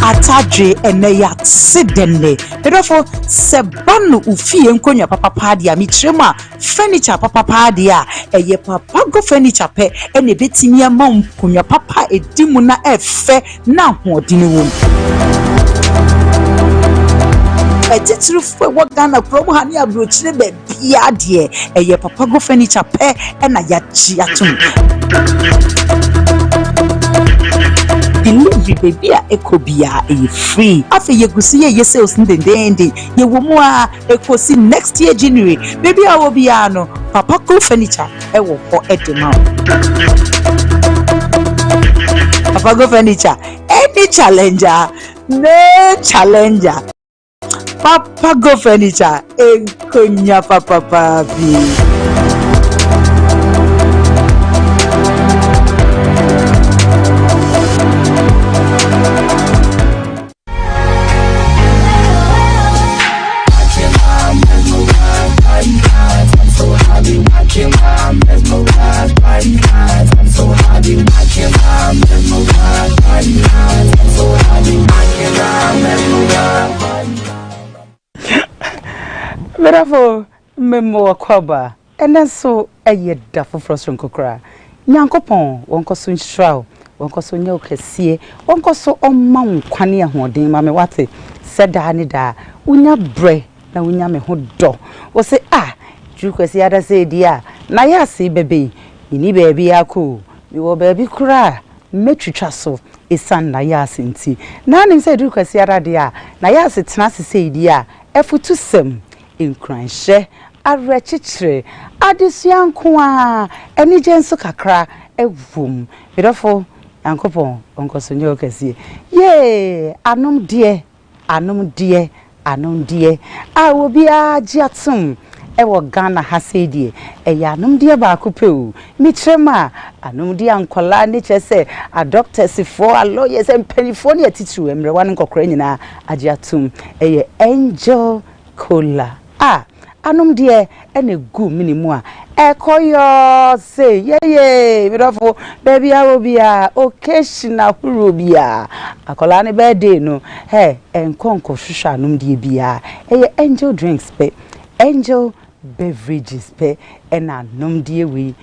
atadwe ene ya sidenne therefore sebanu ufie nkonya papa padia mitrema furniture papa padia eye papa go furniture pe ene betimi ama nkonya papa edimu na efe na hodini wom etitru fwe wagana promo hani abrochire be bia de eye papa go furniture pe ena ya chi atum delivery baby a ekobia e free afi yegusi ye sales ndendende ye womu a ekosi next year January baby a wo bia no papa go furniture e wo ho edema papa go furniture any challenger no challenger papa go furniture enkonya papa papi Therefore, memo akwaba, and so a year duffo frost kokra. Nyankopon, wonko so nshraw, wonko so nye okesie, wonko so omma nkwane ahoden ma me wate, seda ni da, unya bre na unya me ho do. Wo se ju kwesi ada se dia, Nayas bebe, ini baby ako, mi wo baby kura, metwitwa so. Esan Nayas nti. Na nim se ju kwesi ada dia, Nayas tena se dia, efutu sem. Inkranhye arechichire adesianko a eni jenso kakra evum therefore yankopon onkosonye okese ye anom de a obi agiatum ewo Ghana hasedi anom de ba akopeu mitrema anom de ankola ne chese a doctors for a lawyers and penifoni atitu emre wan nkokra nyina agiatum angel cola anom de ene gu minimu a ekoyo say ye mirafo baby awobia occasional hurubia akola ne birthday no enkonko hwehwa anom de bia angel drinks pe angel beverages pe ena anom de we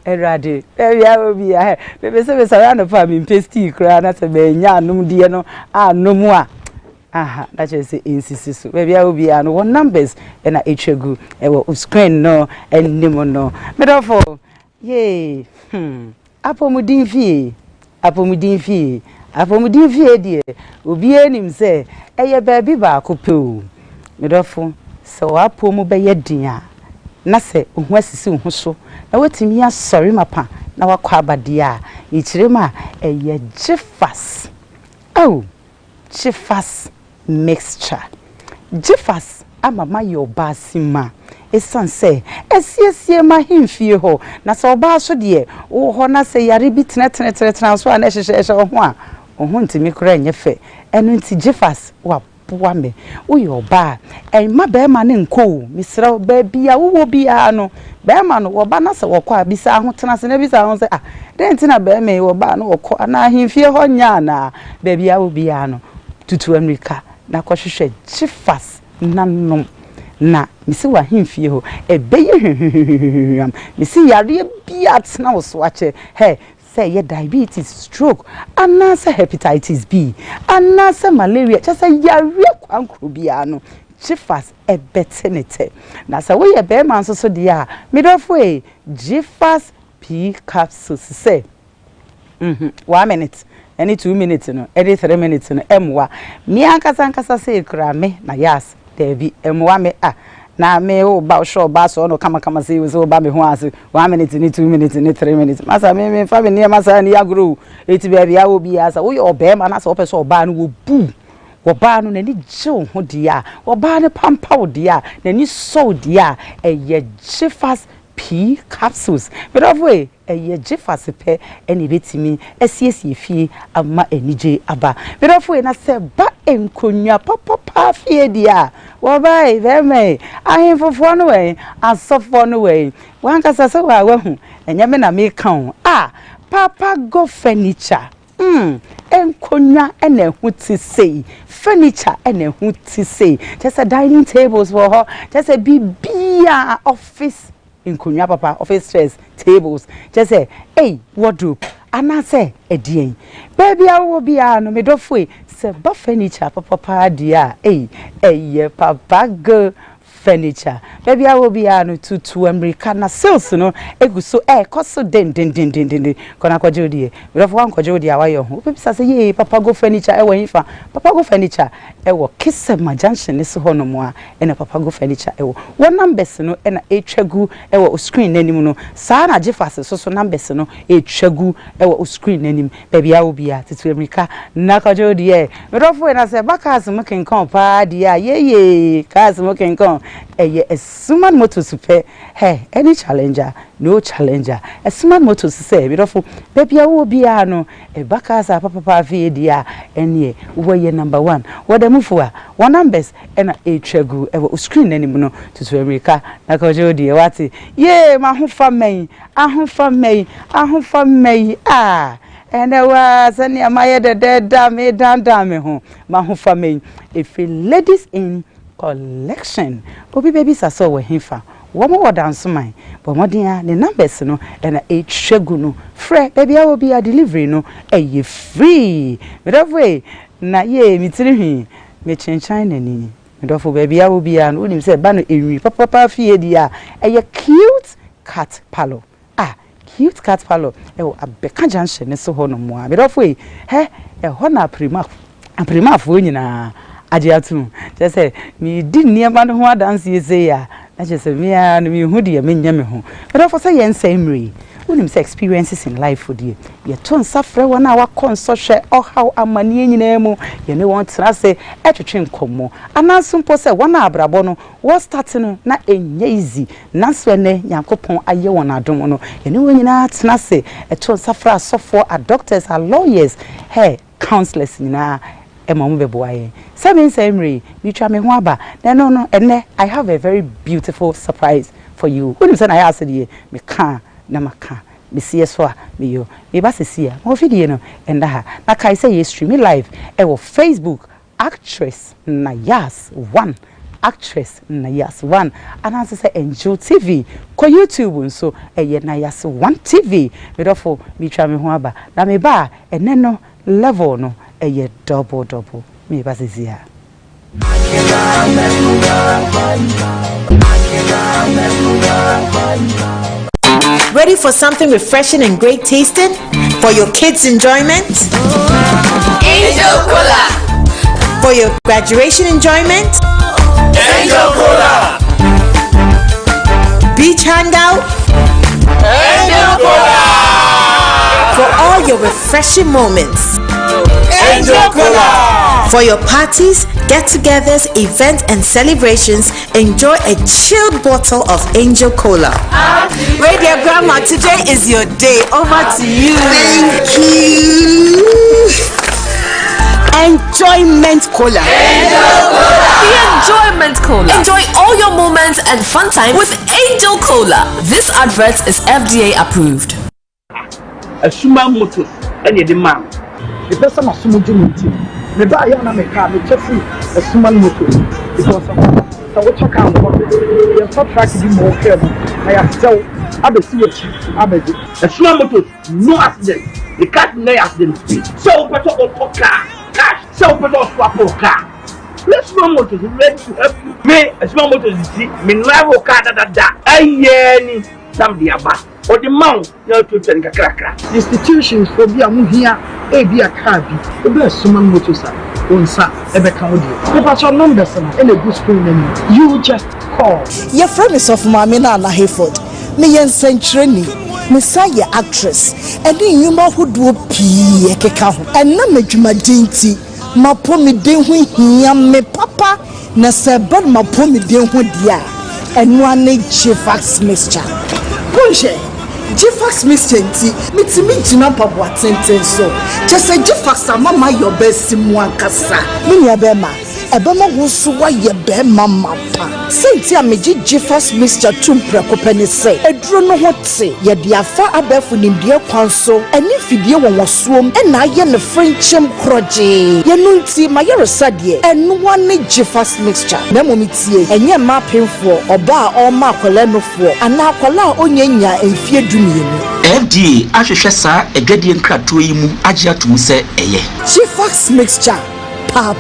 erade baby awobia baby se be sarana fa mi pesti kra na se be nya anom de no anom a that is insist so baby I will be no one numbers and I echegu e wo screen no and nimo no me therefore ye apomudin fie die obi enim se eye baby ba ko pe o me therefore so apomu be ye din a na se ohu asisi ohu so na wetimi asori mapa na wakwa abade a ichirema eye jefas jefas mixture jefas amama yo basima esanse esiesie ma himfie ho na so ba so de wo ho na se yare bi tena so na hyehyehye ho a ho ntimi kora nyefe enu nti jefas wa boa me wo yo ba ma be ma ne nko misra ba bia wo bia no be ma no wo ba na se wo kwa bisa ho tena se na bisa ho se den tina be me wo ba no wo kwa na himfie ho nya na ba bia wo bia no tutu America na kwahwehwe jefas nanom na misi wa himfie ho ebeye misi yare bia tena wo so ache say ye diabetes stroke anasa hepatitis B anasa malaria just yare kwankro bia no jefas ebetenete na sa we ye be man so dia midofo jefas P capsules say 1 minute any 2 minutes no every 3 minutes no emwa mi ankasa say kra me na yas debi emwa me na me o ba sure ba so no kama say we ba me ho ase 1 minute ni 2 minutes ni 3 minutes masa me fa me ne masa ni agro eti bia ya obi asa wo ye obema na so person oba no wo bu wo ba no na ni je ho dia wo ba ne pampa wo dia na ni so dia eye jefas P capsules but of way eye jefas pe eni betimi esiesie fie ama enije aba but of way na se ba enkonwa papa fie dia wo bai ve me ahemfofo no we asofo no we wan kasa se wa hu enye me na me kan papa go furniture enkonya ene hu ti sei furniture ene hu ti sei just a dining tables for her just a bibia office enkonya papa office chairs tables just say hey wardrobe ana say edien baby awo bia no me dofo se ba furniture papa dia papa go furniture baby I will be anu to America na sales no egu so koso den kona kwaje odie we of one kwaje odie awayo ho baby say ye papa go furniture e wan fa papa go furniture e wo Kisema junction ne so hono mo a na papa go furniture e wo one numbers no e na etwagu e wo screen nanim no saa na jefase so numbers no etwagu e wo screen nanim baby I will be at to America na kwaje odie we of we na say bakas mo ken kon pa dia ye cars mo ken kon a suman motor super hey any challenger no challenger a suman motor say beautiful baby I will be ano a bakas papa dia any we number 1 what the move for one numbers and a tregu e screen anymore to America na ko jodi what ye ma ho fa me and there was any my dead me down ho ma ho fa me if ladies in collection obi baby saso we hifa wo mo dance man but modern the numbers no and a tregu no free baby I will be a delivery no e free me that way na ye mi tiri me chenchan nani me dofo baby I will be an unim say ba no enwi papa fie dia e cute cat parlor cute cat parlor e wo abeka junction ne so ho no mo a me dofo e ho na prima fo nyina ajiatu just say me di niema no ho dance yese ya na just say me a no me hu de me nya me ho but for say yen say mri unim say experiences in life for die ye ton safre wona wa konso hwe o how amane nyina mu ye ne won tra say etwetwe nkomo anansumpo say wona abrabo no wo start no na enya easy nanso ne yakopon aye wona adom no ye ne won nyina tra say eton safre asofo a doctors a lawyers counselors nyina emamu beboaye seven semri mi twa me ho aba no ene I have a very beautiful surprise for you when you say I asked you me ka na maka me see so me yo me ba se see mo video no enda ha na kai say you stream live e wo Facebook actress Nayas 1 actress Nayas 1 and as say Angel TV ko YouTube nso eye Nayas 1 TV me do mi twa me ho aba na me ba ene no level no eye double me ba se see ha Ready for something refreshing and great tasting for your kids' enjoyment? Angel Cola. For your graduation enjoyment? Angel Cola. Beach hangout? Angel Cola. For all your refreshing moments? Angel Cola. For your parties, get-togethers, events, and celebrations, enjoy a chilled bottle of Angel Cola. Radio Grandma, today is your day. Over to you. Thank you. Enjoyment Cola. Angel Cola. The Enjoyment Cola. Enjoy all your moments and fun time with Angel Cola. This advert is FDA approved. A suma motor and the man. The person of Sumujuti. Me ba ya na me ka me chefu a suma motor because so what talk am you stop track the more care I have tell abesi abedi a suma motor no accident the car no accident so better on car cash so better swap car let's suma motor ready to help you me a suma motor see me live car da ayeni somebody about or the mount you to tell kakra institutions for be amu here e be a car bi e be suma motor sa onsa ebe kan odi people your numbers na in a good screen name you just call Your friend is of Mamina and Hayford. Me yen century Messiah actress. And then you ma who do pee keka ho. And na medwuma dinti. Ma po me den ho hia me papa na se bad ma po me den ho dia. And one Gfax mixture. Bonje. Gfax mixture nti mitimi gina papa atenten so. Just say Gfax mama your best mu ankasa. Me nya be ma. ebema wo so wa ye be mama pa senti a meji Gifas Mr. Tumpre kopani say eduro no ho te ye de afa abefu nimdie kwan so eni fidie won suom e na ye ne friendship kroje ye no nti ma ye resade enu wane Gifas Mixture na momitie enye ma pemfo oba a o ma akwala nofo ana akwala a onyanya emfie dumienu FDA ahwehwe sa edwadie nkrato yi mu agye atum se eye Gifas Mixture pa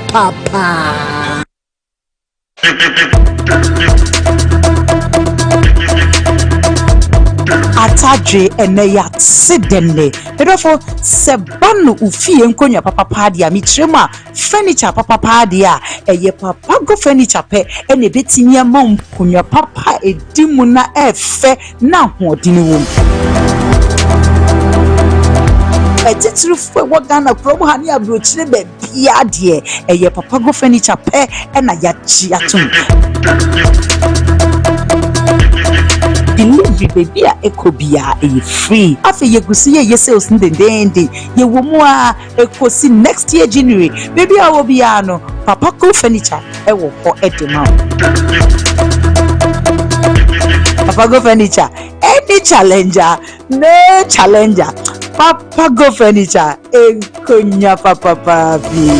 Atadwe eneya sidenne pedofo sebanu ufie nkonya papa padi a mitrema furniture papa padi a eye papa go furniture pe ene betimi ama nkonya papa edimu na efe na hoodini wo etitru fo wogana promo hani abrochire be bia de eye papa go furniture pe ena ya chi atum delivery baby a ekobia e free afi yegusi ye sales ndendende ye womu a ekosi next year January baby a obia no papa go furniture e wo ho edema papa go furniture any challenger no challenger papa go furniture enkonya papa papi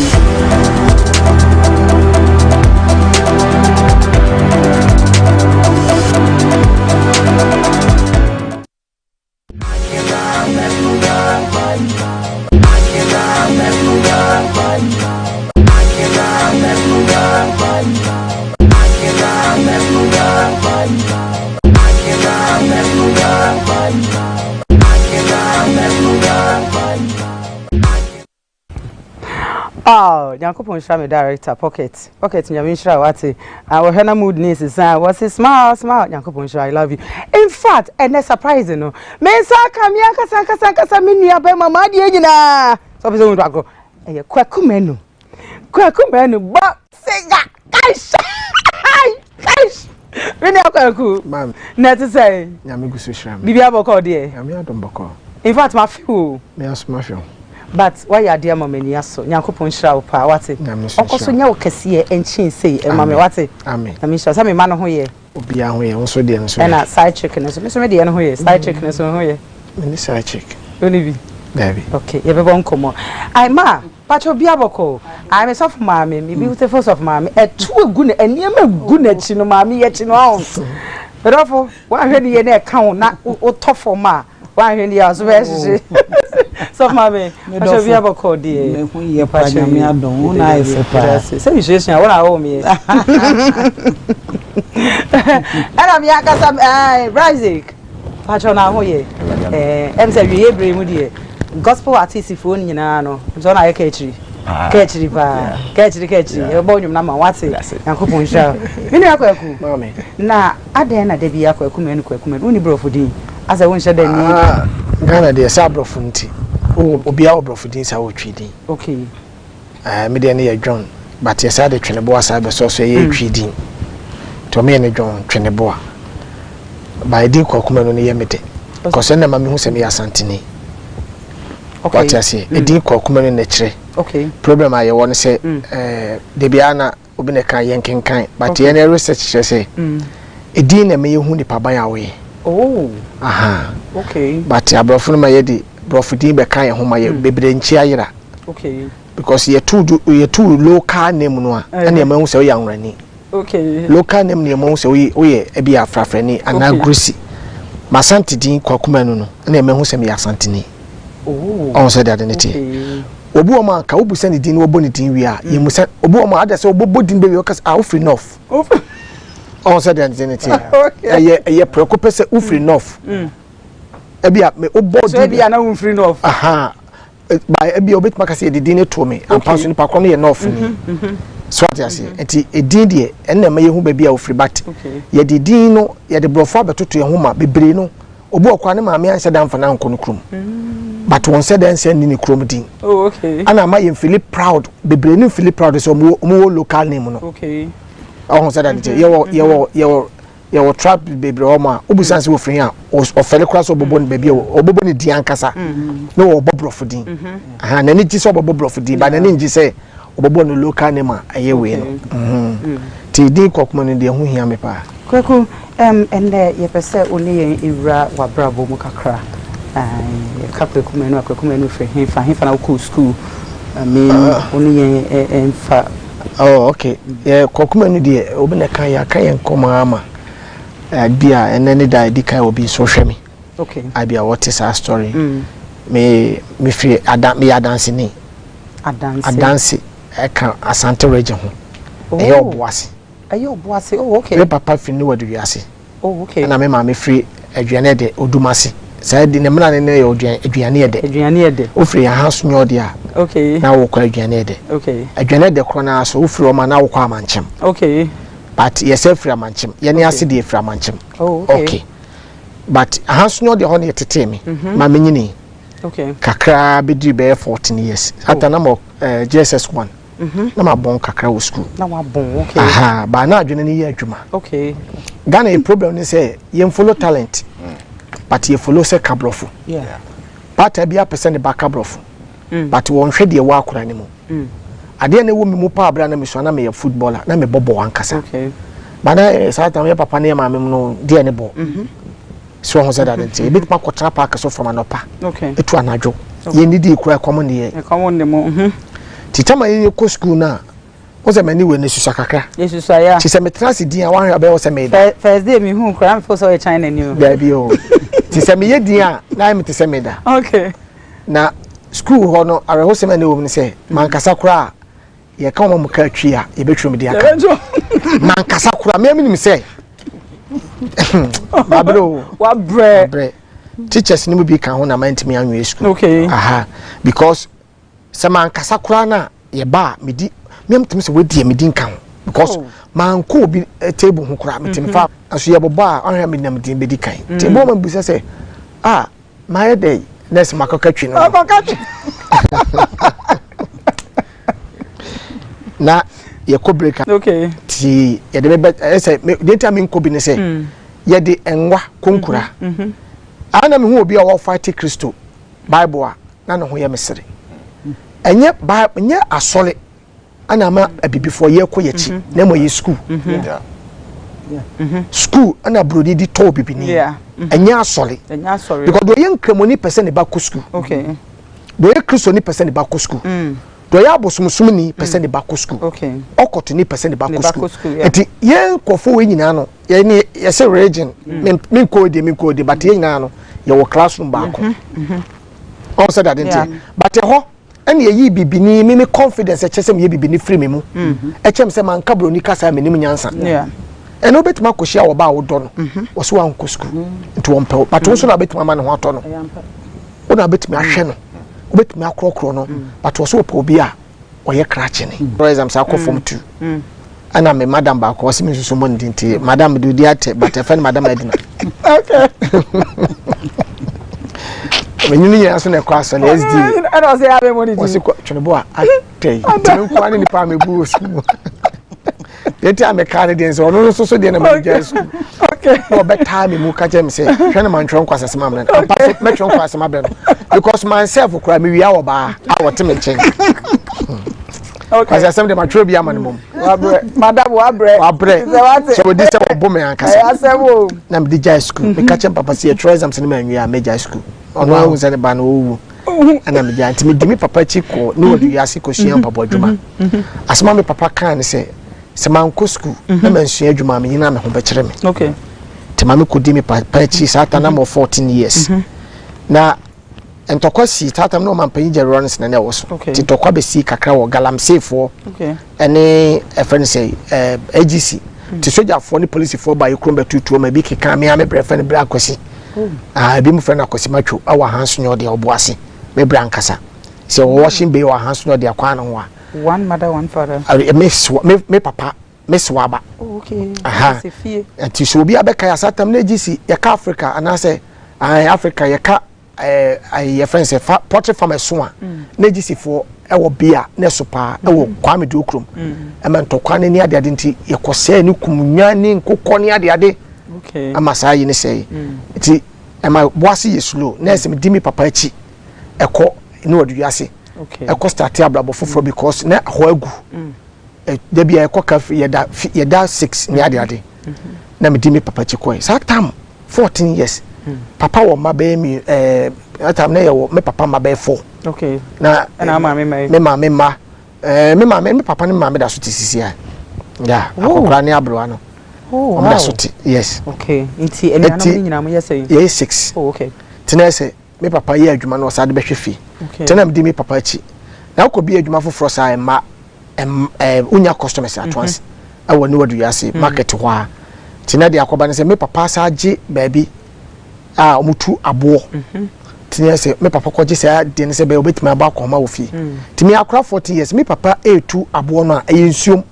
Oh, Yankopon Shami director pocket Nyamishra wati. Our Hena mood niece is was smile Yankopon Shra, I love you. In fact, and a surprise no. Mensa Kamiaka Sanka Minia be mama diena. So we don't go. Eh kwakumenu. But siga. Guys. When you kwaku. Ma'am. Net to say. Nyamigu Shram. Bibia boko de. Nyami adom boko. In fact, my few. Me as my few. But why you dear mama niaso Nyankopon hira wo pa wate okoso nya wo kese enchin sei mama wate amen na me hira sa me ma no ho ye obi a ho ye won so de nso na side chick ne so me de no ho ye side chick ne so ho ye me side chick oni bi baby okay ye be bon komo ai ma pacho bia boko ai me sof ma me bi beautiful sof ma me etu egu ne eniema egu na chi no ma me ye chi no ahun berofo wa hwe ni ye na e ka ho na o tofo ma wa hwe ni ya so be hye so mama pacho bia boko de me hu ye pa nyame adon una efe pa se mi jesu wona ho me ana mi akasa Isaac pacho na ho ye em se wie ebre mu de gospel artist fo nyina no so na ye ka echiri pa ka echiri e bo nyum na ma wate Yankopon hira mini akwaku mama na aden na de bia akwaku menu uni brofo din asa won hye da ni Ghana de sabrofo nti obi a obrofo din sa wo twidin okay me de na ye John but yes ade twene bo asa be so ye twidin to me ne John twene bo ba di kwakuma no ne ye mede because na ma me hu se me ya santini okay what you say e di kwakuma no ne kire okay problem aye won se de bia na obi ne kan yenkenkan but ye na research say e di na me ye hu ni pa ban awe oh aha okay but abrofo no ma ye di brofo be kan ye ho ma ye bebre nchi ayira okay because ye too local name no a na ye ma hu se o yanwrani okay local name ne ma hu se o ye e bia frafrani ana grusi masanti din kwakuma no na ye ma hu se me asantini oh on se that niti obu o ma ka obu se ni din wo boni din wi a ye musa obu o ma ada se obo din be wi o ka a free enough on se that niti ye preocupe se free enough ebia me obo so ebia na wo free enough aha by ebia obet makase edin ne to me ampanso ni pakro no ye enough ni so ati ase enti edin de enne ma ye hu ba bia wo free but ye didin no ye de brofo abetoto ye hu ma bebre no obu okwa ne maame anse dan fana nko no krum but won said dan se ni krum din oh okay ana ma ye feel proud bebre ni feel proud so mo local name no okay oh said that ye wo trap bebre o ma obusanse wo free a o fele kra so obobo ni baby obobo ni di ankasa no wo bobrofo din aha na ni ji so obobo brofo din ba na ni nji se obobo no local name aye we no ti din kokuma no de ho hia me pa Kwaku ene ye pese oni ye ira wa brabo mu kakra kakwa kuma no fe hefa na ko school me oni ye enfa oh okay ye kokuma no de obi na kan ya kan nkoma ama bia ene ne da di kan obi so hwe me okay abia what is our story me free me adanse ni adanse eka asante region ho e oboase oh okay me papa fi ni wadu wiase oh okay na me ma me free aduane de odumase say di ne mna ne ye aduane de o free ya house nyo de a okay na wo kwa aduane de okay aduane de kro na so o free o ma na wo kwa amanchem okay but yes free amanchem ye ne ase de free amanchem oh okay but house nyo de ho ne tete me ma menyini okay kakra be di be 14 years atana mo JSS1 na ma bon kakra wo school na wa bon okay aha ba na adwene ni ye adwuma okay Ghana a problem ni say ye follow talent but ye follow say kabrofo yeah part e bia person ba kabrofo but won hwe de wa akora ni mu ade na wo mi mu pa abra na me so na me ye footballer na me bobo wankasa okay ba na sa ta me papa na ma me no de ne bo so ho say that nti e bit pa kotra park so from anopa okay etu anadwo ye ni di kura common ye common ne mo titama ye ko school na o se mani we ne susa kakra yesusa ya ti se metrasi din a wan hwe be o se me da first day me hu kura me for so China ni o da bi o ti se me ye din a na me ti se me da okay na school ho no are ho se mani wo me se man kasa kura ye ka mo ka twi a ye betru me di aka man kasa kura me mi se babro wa bre teachers ni mu bi kan ho na man timi anwe school okay aha because sama nkasa kura na ye ba medi memtem se wedi medi nkan because man ko bi table ho kura metem fa aso ye bobo a onhwe me nam din bedi kan table man busa se my day next makokatwi no na ye ko break okay ti ye de be say dey time nko bi ne se ye de enwa konkura ana me hu obi a wo fight Kristo Bible a na no ho ye mesere enye ba nye asole ana ma abibifo ye ko ye chi na mo ye school school ana brodi di to bibini enye asole because do ye nkremoni person ne ba ko school okay do ye Kristo ni person ne ba ko school do ye abosumsum ni person ne ba ko school okay okoto ni person ne ba ko school enti ye nkofo we nyina no ye ni ye se region min ko de but ye nyina no ye wo classroom ba ko also that enti but ho ene ye bibini me confidence echese me ye bibini free me mu echem se man kabro ni kasa me nim nyansa ene obetima kohia wo ba wo do no wo so wan ko school nti won pe but wo so na obetima ma ne ho ato no wo na obetima ahwe no obetima akrokro no but wo so wo pe obi a wo ye krache ni for example sa ko form 2 ana me madam ba ko se me susu mo ndinti madam do di ate but e fa ni madam edina okay when you need to cross on SD I don't say have money what's it chonebo atay tin kwa ni pa me bu school the time me Canadians no so dey na me just okay no better me mu ka je me say hwe na man twon kwasa sema me na pass me twon kwasa ma be no because myself kura me wi awo ba awo te me chen okay as I say my true be am mum madam wa bre so this say bo me ankasa na me dey school me ka chen papa say tourism se na me wi a me school ono awu se ne ba no owu ana me janti me dimi papa chiko no wodi yase ko hia papa adwuma asema me papa kan se man ko school na man hia adwuma me nyina me ho be kire me okay te ma me ko dimi papa chi sata na mo 14 years na entokwasi tata no man panyi jeronis na ne wo so ti tokwa be si kakra wo galamsefo okay ene e friend say AGC ti sojafo ni police fo ba yekro be tutu ma bi keka me ame bre friend bre akosi bi mu friend akosi matwo awa hanso nyo de oboase me bre ankasa se wo washing be wa hanso nyo de akwa no wa one mother one father me papa Miss Waba. Okay. Aha. Ati so bi abeka ya satam na AGC ya ka Africa ana say Africa ya ka your friends say portrait from a soa na AGC for e wo bia na sopa e wo kwame de okrom e man to kwane ni ade ade nti ye kose ni kumunwa ni nkokọ ni ade ade okay ama saa yi ni say nti e ma boase ye slow na se me dimi papa achi e ko ni odu ase okay e ko start abrabo foforo because na ho agu da bia e ko cafe yeda 6 ni ade na me di me papa chikoi sa tam 14 years papa wo mabe mi atam na ye wo me papa mabe 4 okay na ma me papa ne ma me da so tisisi ya akokra ne abroa no oh wow yes okay inti eni anam nyina mo yesay yes 6 oh okay tenese me papa ye adwuma no sa de behwe fi tena me di me papa chi na ko bi adwuma foforo sa ma unya customers at once awoni wadu yase market ho a tena de akoba ne se me papa sa agi baabi a omutu abo tenese me papa ko gi sa de ne se be obetima aba akoma wo fi timi akora 40 years me papa etu abo no a yensuom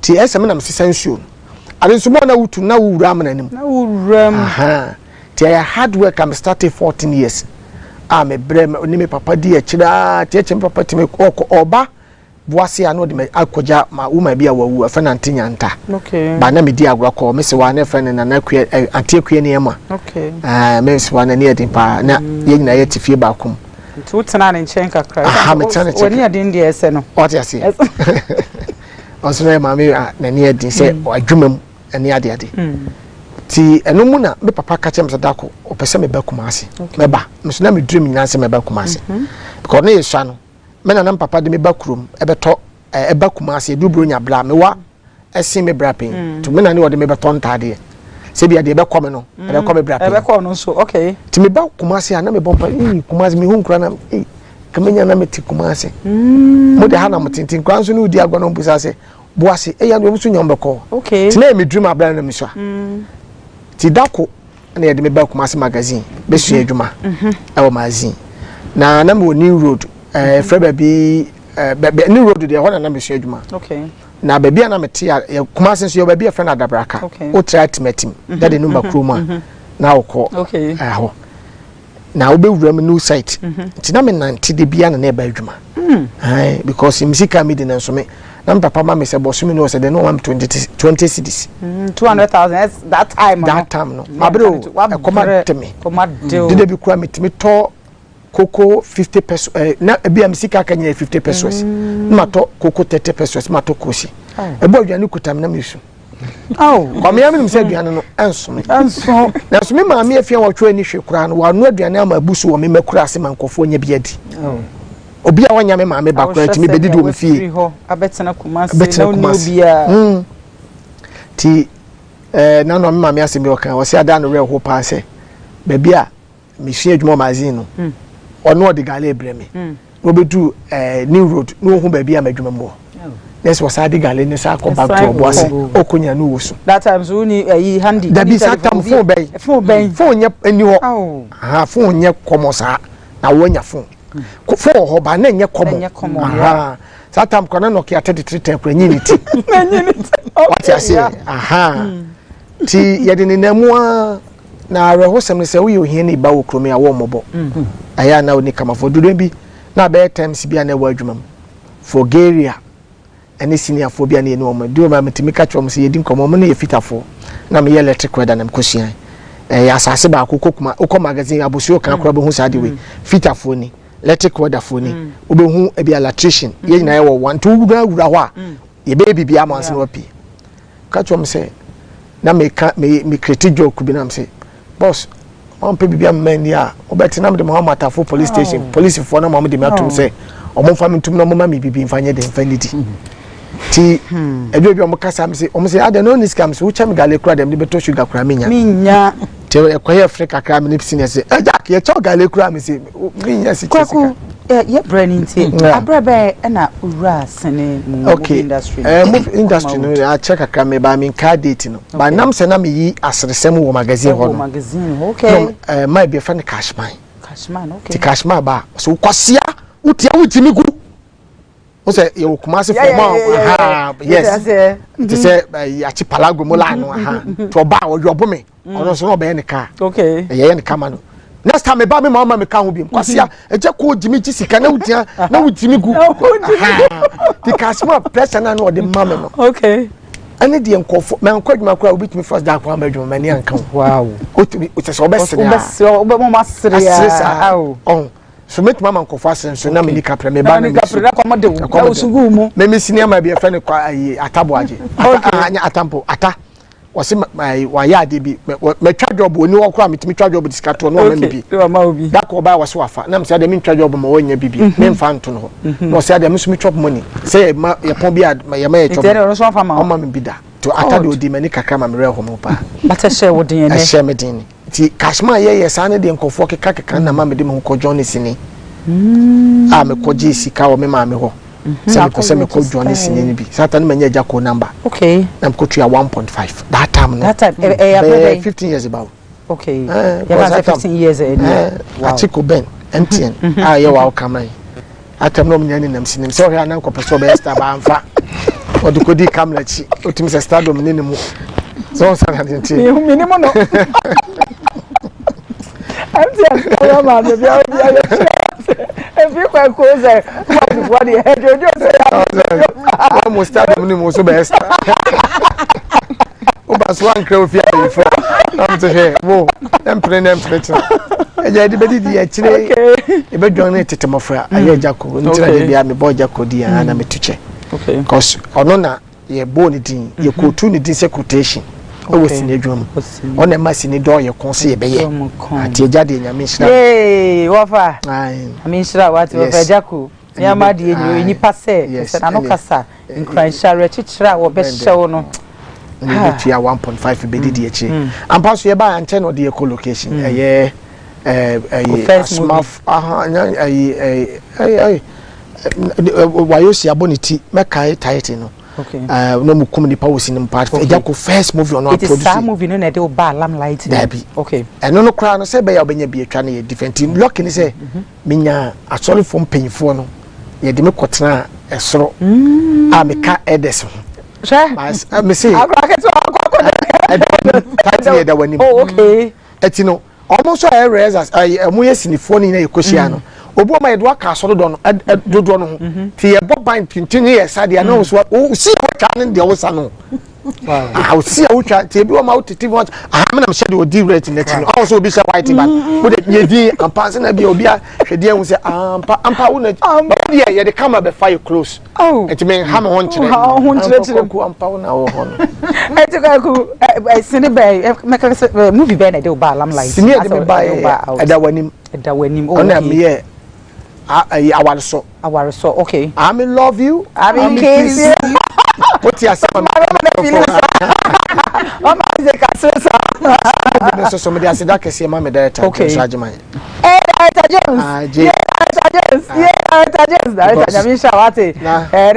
ti ese me na msesa nsuom adensumo na wutu na wura mananim na wuram aha ti I hard work am started 14 years me brem oni me papa di akira ti eche me papa ti me oba boase ano de me akoja ma wuma bia wawu afa na ntenya nta okay ba na me di agora ko me se wa na friend na na kue antie kue ne ma okay me se wa na ne edin pa na ye nyina ye tifie ba kum tu tena ne nchen kakra woni adin de ese no what you see osuna ma me na ne edin se adwumam ene ade ti eno mu na me papa ka chem sadako opese me ba kumase me ba me so na me dream nyina se me ba kumase because na yesua no me na papa de me ba kurom ebeto eba kumase edu bro nya bla me wa esi me bra pen to me na ne wo de me beto ntade se bia de be kom no ebe kom me bra pen ebe kom no so okay ti me ba kumase ana me bompa kumase me hu nkura na kamenya na me ti kumase mo de hana mo tintin kran so no udi agwa no busa se boase eya no musu nyom beko okay ti na me dream abla na me so ti dako na yede me ba kumase magazine be su adwuma ewo magazine na me New Road freba bi New Road de ho na me su adwuma okay na ba bia na me ti kumase so yo ba bia friend adabraka o try timetim that the number kroma na okọ okay ho na wo be wura me new site ti na me nante de bia na ba adwuma because imsika me de na so me na papa ma me se bosu me no se de no 20 cities 200,000 that time no mabro komade me de bi kura me timi to koko 50 pesos na bia msika ka nya 50 pesos ma to koko 30 pesos ma to kosi e bo aduane kutam na me su kwa me am se aduane no enso na so me ma me afia wo twa ni hwe kura no wa no aduane ama abusu wo me makura ase man kofo nya biadi obi a wanya me ma me bakura timi bedidi wo me fie abetena kumase na obi a ti na no me ma me ase me okan wo se ada no re ho pa ase ba bia me hwe adwuma magazine no ono de gale ebreme wo bedu New Road no hu ba bia madwuma mo yes was adi gale ni sa ko back to oboase okunya no wo so that time so ni handy da bi sa tam phone nya ani ho phone nya komosa na wonya phone for ho ba na nya komo satam kwana Nokia 3310 kwa nyini ti what you say ti yede ni namua na rehosem ne se wo yohie ni ba wo kromi a wo mobo aya na oni kama for dodo bi na be times bia na wa adwumam for Garia ene senior for bia na eni wo mo do ma metimi ka chom se yedi nkomo mo na ye fitafo na me electric weather na mkosia ya asase ba kokoma uko magazine abusuo kan akora be hu sa de we fitafo ni electric weather phone obehu e bia electrician ye nyina ye wo 1 2 wura ho a ye be bibia amanse no pi ka chom se na me create joke bi na me se boss on pe bibia man ya obeti na me de Muhammad Afo police station police for na Muhammad de me atum se omo fa me tum na mo ma me bibi mfanye de infinity ti edo bi omo kasa me se ada no ni scam se wo cha me gale kura dem de beto sugar kura minya te ekwaye Africa kra me ne se jack ye cha gale kura me se minya si sika ye branding ti abrabe na ura sene movie industry movie industry no a check akra me ba me card date no ba nam se na me yi asresem wo magazine ho no okay my be friend Cashman okay ti Cashman ba so kwasia utia wutimi gu o se ye kumase for ma yes ti se ya chi palago mo la no to ba wo yobo me ono so no be ne ka okay ye ne ka ma no next time me ba me mama me ka ho bi kwasia eje ko jimi chi sika na wutia na wutimi gu ti Cashman pressure na no de mama no okay ani de nkofo me nkwadwuma kura obitimi first da kwa ma dwuma mani anka wow otimi o se so be sere obe mo masere on so met mama nkofo asen so na me nika pre me ba na kapre akomode wo usugu mu me me sini ama bia fa ne kwa atabo age anya atampo ata wose wa ya de bi me twa job oni wo kra metimi twa job disikato no ma bi da ko ba wose wafa na me say de me twa job ma wonya bibi me mfa nto no no say de me so me chop money say ya pon bi ya ma ya chop o ma me bi da to ata de odi mani kakra ma me re ho mo pa bata share wo den ne share me den ti kashma ye sa ne de nkofo keka na ma me de mo ko join sini a me ko ji sika wo me ma me ho se me ko join sini ni bi satan me nya jako number okay na me ko tua 1.5 that time no 15 years about okay yeah 15 years atiko ben MTN ye wa kamai atam no me nya nam sini se o ya na nkopeso be star ba amfa o de ko di camera chi o timi se stardom ni mu so sana denti minimum no MTN oya ma me bia if you quite close what the head you say almost stardom ni mu so be star o ba so an kra ofia before am to here wo emprene eja di bedi di akire e be dwan na tetemofra aye jako ntira de bia me bo jako di na me tuche okay because ono na ye bo ni din ye kotu ni din se quotation o wo sine dwom ona ma sine do ye kon se ye be ye ati eja de nyame hira eh wafa ami hira wati wafa jako ya ma de ni pase se na no kasa nkran share chichira wo be hyew no ni betua 1.5 be di echi ampa so ye ba anche no de co-location eye smaf wayosi aboniti mekai title no okay no mu comedy power in part eja ko first movie on produce it is movie no na de ba limelight okay eno no kra no say be ya obenya bi etwa na ye different lock ni say minya asori from penfo no ye de me kotena esoro a meka edes sure me say oh okay etino almost so areas as amuye sinifo ni na yekohia no obo ma yedo aka asoro do no dodo no ti ye boban tintin ye sade na so o si o twa ne de wo sa no o si o twa ti bi o ma otiti want me na me shade o di rate net no also obi sha white ban wo de ye di ampa se na bi obi a hwede hu se ampa wo na ye de come be fire close it mean ha me hon kire ku ampa wo na wo ho no etika ku sini be movie be na de o ba limelight sini de be ba eda wanim ona me ye awar so okay I'm in love you I'm in kiss you what you say mama is a castle so somebody said that kese ma me that okay James James Misha Wate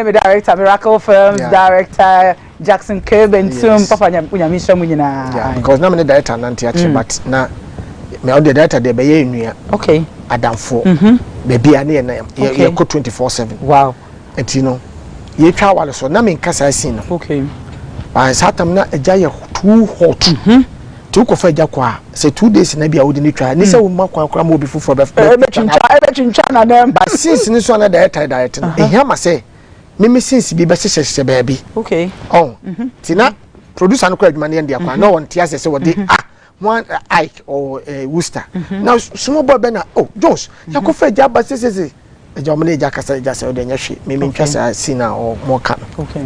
me director Miracle Films director Jackson Kirby and Tum papa Misha munyina because na me director nanti achi but na me on the director de be ye nua okay adamfo baby ane na ye ko 24/7 wow etino ye twa wale so na me nkasa sin no okay ba satam na eja ye too hot tu ko fa eja kwa say 2 days na bia wodi ni twa ni say wo makwa akra mo obi fufo be twincha na dem ba since ni so na diet no ehia ma say me since bi be hyehyehye baby okay tina producer no kwa adwuma ne ndia kwa no won tia say wo de one Ike or Worcester. Now small boy bena Jones ya ko fa jaba sese eja omne eja kasa eja se ode nyahwe me ntwa sa sina or more can okay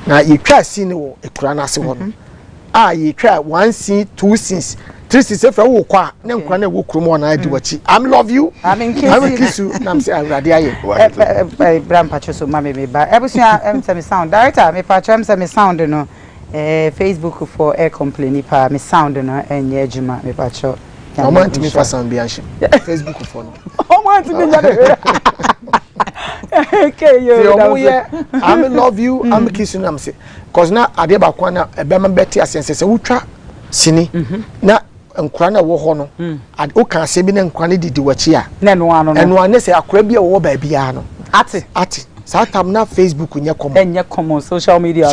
na ye twa sine wo ekura na se wo ye twa 1 scene 2 scenes 3 scenes efa wo kwa na nkura na wo krum na adi wachi I'm love you I'm kiss you na mse awrade aye bram pacho mama me ba ebusia me sound director me pacho me sound no Facebook for air complain pa me sound na enye adwuma me pacho o man ti me fa sound bi anhye Facebook for no o man ti me nya okay yo I'm love you I'm kiss you am say cause na ade ba kwa na ebe ma beti asense se wutwa sini na nkura na wo ho no o kan se bi na nkura ne didi wachi a na no ano no eno ane se akura bi a wo ba bia no ati satam na Facebook nye komo enye komo social media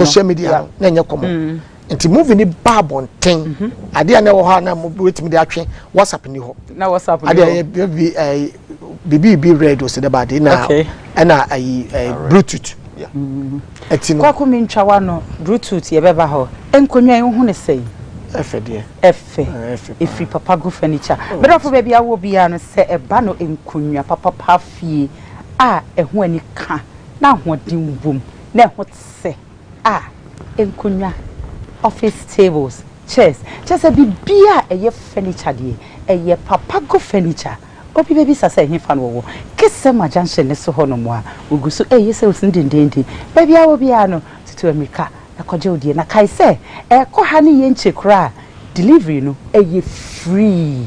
na enye komo nti movie ni babon ten ade na wo ha na mo wetimi de atwe WhatsApp ni ho na WhatsApp ni ade bibi radio se de bade na na Bluetooth etino kwa ko mi ntwa wa no Bluetooth ye beba ho enkonwa hu ne sei Efe if papa go furniture but of baby I will be an say a bano in kunya papa pafie ehu ani ka na hodin bom na what say in kunya office tables chairs just a bibia eye furniture de eye papa go furniture obi baby sasa hin fan wo kese ma junction ne so hono mo a ogusu se usindindindi baby I will be ano to America akoje odie na kai se ko ha ne ye nche kra delivery no free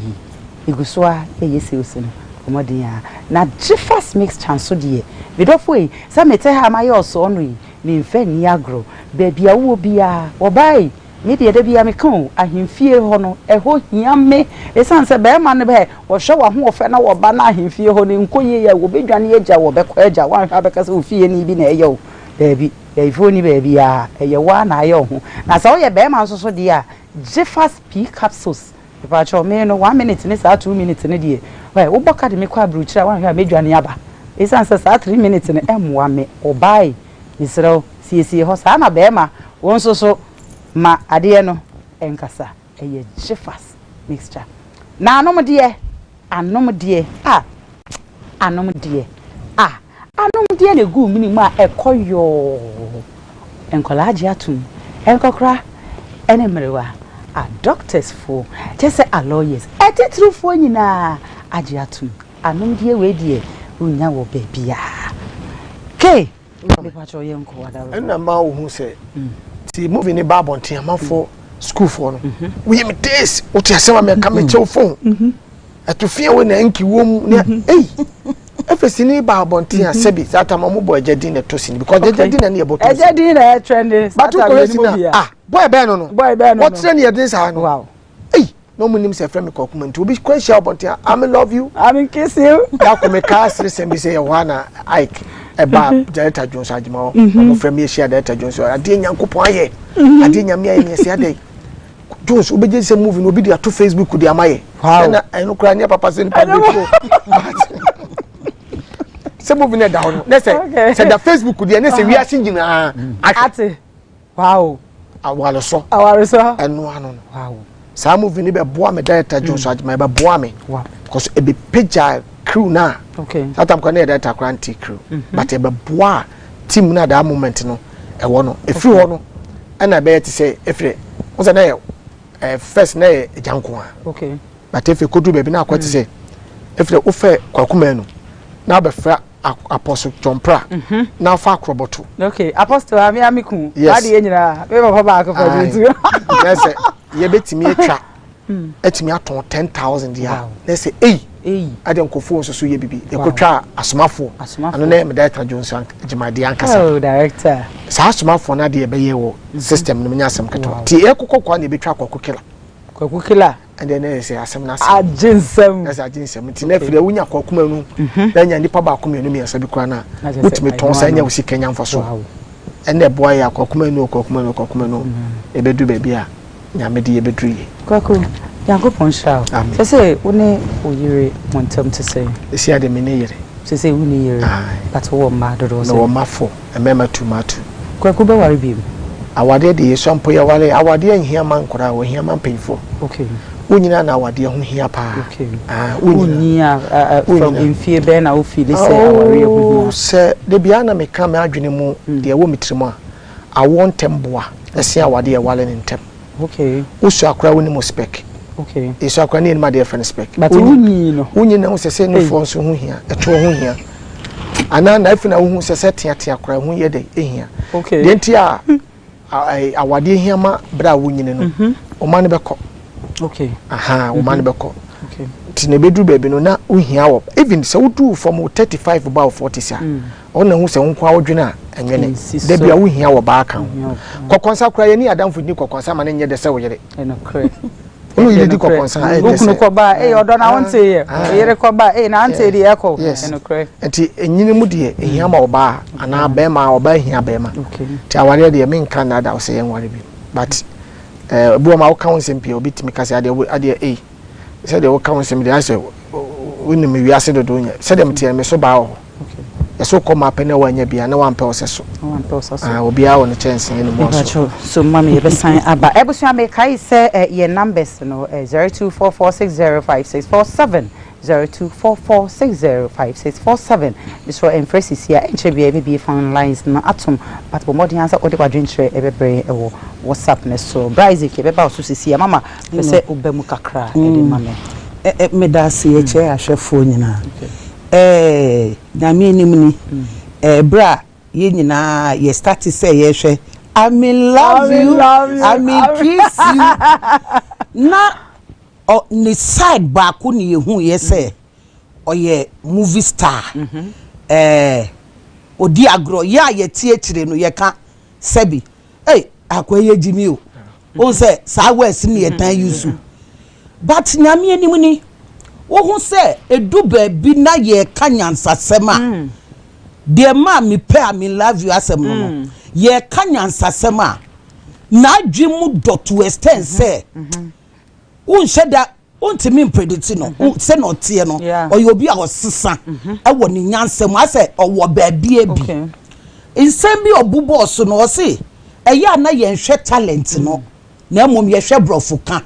iguso a se usino omodia na jifas mix chance die bidofo yi sa mete ha ma yo so no yi me mfa ni agro baby a wo bia wo bai me de bia me kan ahemfie ho no ho hiame esanse be ma ne be wo hwe wa ho ofe na wo ba na ahemfie ho ne nkoye ya wo bedwane eja wo be ko eja wan hwa be ka se ofie ni bi na eyo baby ifoni baby wa na ayo ho na so ye be ma so dia jifas p capsules if I me no 1 minute ni sa 2 minutes ni die why wo boka de me kwa bruchira wan hwa medwane aba esanse sa 3 minutes ni emwa me obai isro sie ho sa na be ma won so ma ade no enkasa eye jifas mixture na anom de anom de na gu mini ma ekoyo enkolaje atum enkokra ene mrewa doctors for just say lawyers true for nyina age atum anom de we de unya wo bebia ke me pacho ye nko wada na ma wo hu say ti movie ni babon ti amafo school for no we me this o ti asema me ka me che phone atufie we na nki wom na efesi ni babon ti asebi sata mamu boy jedin na tosin because jedin na e boto jedin na trend sata movie boy be no what trend ye this ha no wow no munim se frame document obi question about I love you I kiss you ya ko me ka asre se bi se ye wana Ike eba director Jones ajima o frame ye share director Jones ade nyankopon aye ade nyame aye ne se ade Jones obeje se movie no obi dia to Facebook di amaye na eno kra ne papa se ni public se movie na down na se da Facebook di na se wi asingina ate wow awalo so eno ano wow sa movie ni be boa me director Jones ajima be boa me because e be page crew na satam kwa na director Kranti crew but e be boa team na that moment no e wo no e free ho no na be ti say e free o say na first na e janko a but if e kodu be na akwati say e free o fe kwakuma no na be fra apostle Jompra na fa akroboto apostle amiku ade nyina be papa ba akọ fa dintu yes ye betimi atwa etimi aton 10,000 ya na say ade nkofo so ye bibi e kotwa asomafo ano na me director Jones Jimadi ankasa director sa asomafo na de be ye wo system no nya asem keto ti e kokokwa na be twa kwakukila and then say asem na ajinsem as ajinsem ti na fire wunya kwakuma nu na nya nipa ba akoma nu mi asa bi kwa na utimi ton sa nya wusi Kenya mfaso ene boy ya kwakuma nu ebedu baby a nya me de ebedu ye kwaku yankopon sha say woni oyire montam to say esi ade me ne yire say woni yire but wo ma do so no mafo emema tumatu kwaku be wari bi awade de yeso mpo ya wale awade ahia man kora wo hia man penfo unyina na awade ho hia pa unyia from infie be na o feel say aware ebudu se de bia na meka me adwene mu de wo mitrimu a awo ntemboa ese awade ya wale ne ntem usu akora woni mo spec isu akora ne ma de friend spec but unyina ho se no fonso ho hia eto ho hia ana na afina ho se tia akora ho ye de ehia de ntia awade hiama bra wunyine no o man beko o man beko ti ne bedru baby no na uhia wo even se wudu from 35 about 40 sa ona hu se nko awodwena enwene da bia uhia wo ba kan kokonsa kura ye ni adamfo ni kokonsa ma ne nye de se wo yere onu yire di kokonsa ukunu ko ba odo na wonte ye yere ko ba na ante di eko enokre enti enyine mu de ehia ma wo ba ana ba ma wo ba ehia ba ma ti aware de me nka na da wo se ye nware bi but buo ma wo ka won sempi obi timi ka se ade se de wo ka won sempi de ase woni me wiase do nya se de mtie me so ba wo yeso koma pene wanya bia na wampe oseso obi a won chance ni mo so mama be sign aba ebusu ame kai say your numbers no 0244605647 0244605647 this for emphasis here enche bia be phone lines na atom but bo modern answer ode kwadwentre ebebre ewo WhatsApp ne so Bryce ke beba so sisi mama be say obemu kakra e de mama me da se e che ahwefo nyina nyame nim ni bra ye nyina ye start say ye hwe I mean love you I mean kiss you na ni side back ni ye hu ye say oye movie star odi agro ya ye tie kire no ye ka sebi akwaye jimi o say sa west ni ye tan yusu but nyame anim ni wo hu say edu ba bi na ye kanyansasema de ma me pe I mean love you asem no ye kanyansasema na adwimu dot to extend say unsheda untimi predict no se no tie no oyo obi a osesa e wo ni nyansem ase owo ba bia bi nsem bi obubo so no se eya na ye nhwe talent no na mom ye hwe brofo ka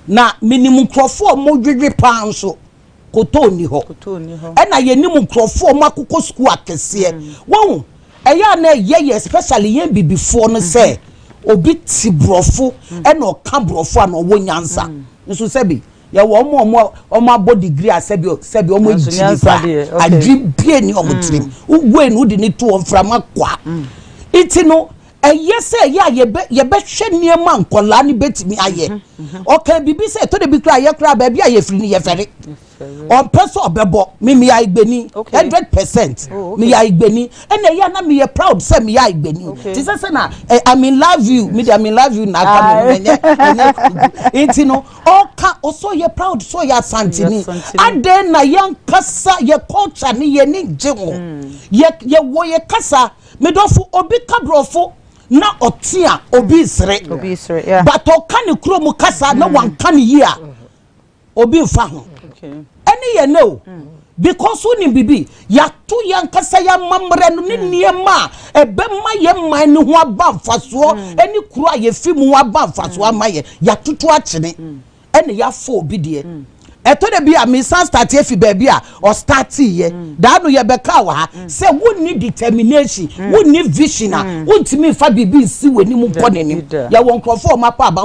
na minimum crofo mo dwedwe pan so koto ni ho e na ye nim crofo mo akoko school akese won eya na ye especially ye bibifo no se obi ti brofo e na oka brofo a no wo nyansa nso sebi ya wo omo abo degree asebi omo ejini pa adwi bie ni omo tirim ugwe no di ni to onframa kwa itino yese ya ye be hwe niema nkola ni betimi aye okay bibi se to de bi kra ye kra ba bia ye firi ni ye fere on person obebo me ya igbeni 100% me ya igbeni ene ya na me ye proud say me ya igbeni ti say na I mean love you me I mean love you na ka me itino oka oso ye proud so ya santini ade na yan kasa ye culture ni ye ni jewo ye wo ye kasa me dofu obi kabrofo na otia obi sre yeah but o kan kuro mu kasa na wan kan yi a obi mfa ho any ye know because woni bibi ya to yan kasa ya mamre no ni niema ebe ma ye man ni ho aba mfaso any kuro a ye fi mu aba mfaso amaye ya tutu a kene ene ya fo obi de eto de bia me san start e fi baby a o start ye da no ye beka wa say woni determination woni vision a wontimi fa bibi si weni mu ponenim ya won crofo ma pa ba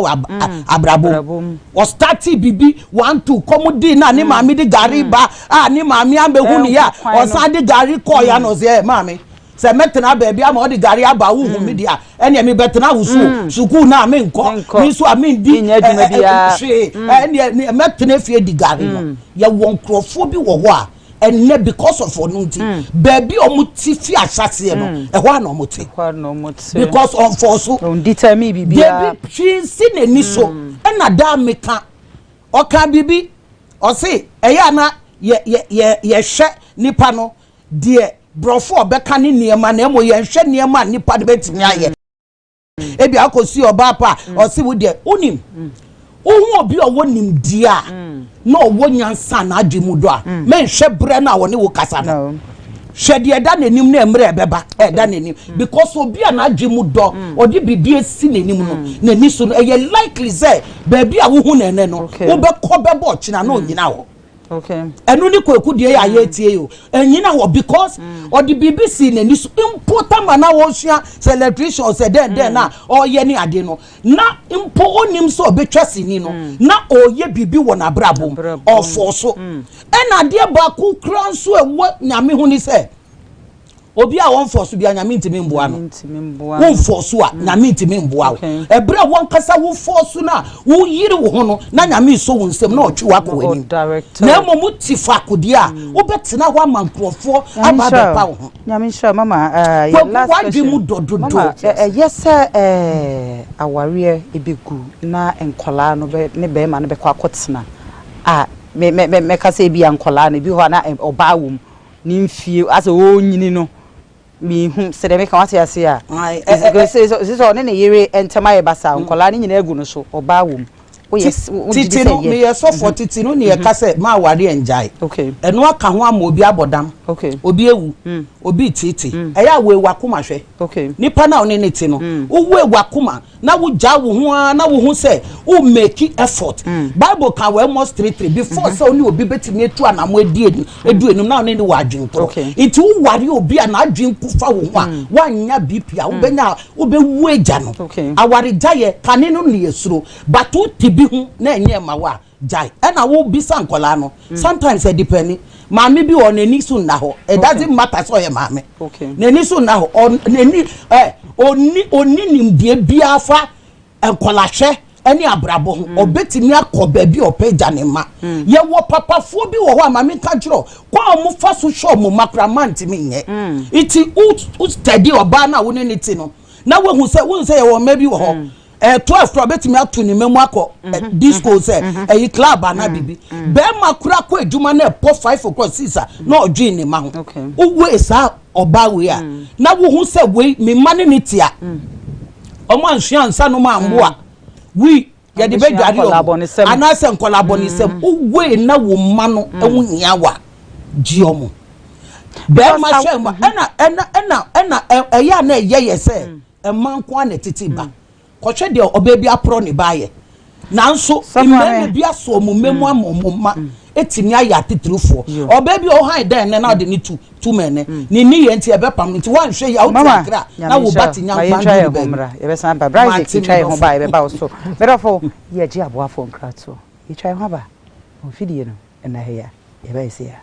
abrabo o start bibi 1 2 komodi na ni maami de gari ba ni maami ambe hu ni ya o san de gari ko ya no say maami se metena baby ama o de gari aba hu mi dia ene me betena wusu suku na me nko mi so ami di ene metena fie di gari no ya won crofo bi wo ho a ene because of onunti baby omuti fi asase no e ho na omuti because on force on determine bibia baby she sin eni so ena da meka o kan bibi o se eya na ye hwe nipa no de brofo obeka ni niema na emo ye hwe niema nipa de betimi aye ebi akosi oba pa o se wo de onim ohun obi owo nim dia na owo nyansa na adwemu do a me hwe bre na woni wo kasa no hwe de da nanim na emre ebeba da nanim because obi a na adwemu do odi bibie si nanim no na ni so e likely say baby a wo hu na ene no wo be ko be bo china na onyina wo okay enu ni kweku die ya yetie yo enyina wo because odi BBC na ni so important man na wo hia celebration say den na o ye ni ade no na impo onim so betwasi ni no na oye bibi wo na brabo ofo so ena de ba ku kran so ewo nyame hu ni say obi a won force bia nyame ntimi mboa no won force a nyame ntimi mboa ebre won kasa wo force na wo yiri wo ho no na nyame so won nsem na otwe wako wani na mo muti fa kodi a wo betina ho amankrofo ababa pa wo ho nyame sure mama your last question mama yes aware ebegu na enkola no be ne be ma no be kwa kotena me kasa bi enkola na bi ho na oba wom ni mfie asa o nyini no mi hu se de me kan wate ase a so ne yere entema ye basa nkola ni nyina egu no so oba wom o yes titi no me yes for titi no ne ye ka se ma ware enjai okay eno aka ho ama obi abodam okay obi ewu obi titi eya we wakuma hwe okay nipa na one neti no wo we wakuma na wo ja wo ho na wo hu say wo make effort bible can we almost 33 before say only obi betimi etu anamo edu enum na one ni wa adwento it wo ware obi na adwen kufa wo ho a wanya bp a wo benya wo be wu eja no aware jaye kane no ne yesuro but wo tibi hu na enye ma wa jai na wo bisa nkola no sometimes e depend maame bi on eni so na ho it doesn't matter so ye maame na eni so na ho on eni oni nimdie bia fa nkola hwe eni abrabo ho obetimi akoba bi opeja ne ma ye wo papafo bi wo ho maame ka jiro kwa mo fa so show mo makramanti mi nye iti ut steady oba na wo ne niti no na wo hu se ye wo ma bi wo ho 12 pro betimi atu ni memu akọ disco se eyi club ana bibi be makura ko eduma na po 5 o'clock 6 na odwi ni ma ho uwe sa oba we a na wo hu se we me mane ni tia omo anhua ansa no ma amboa we ye de bedwari o ana se nkolabo ni sem uwe na wo ma no ewu hia wa ji omo be ma hwe ma ena eya na eye se emanko ana titiba koche de obebi apro ne baye nanso imene bia so omumemu amomma etimi aya titrufo obebi o han den na de ni tu mene ni ni ye nti ebepam nti wan hwe ya utakra na wo bati nyankwa be ye be san ba bride ki try ho ba ye be ba so berofo ye ji aboafo nkrato ye try ho ba o fidie no na he ya ye ba ise ya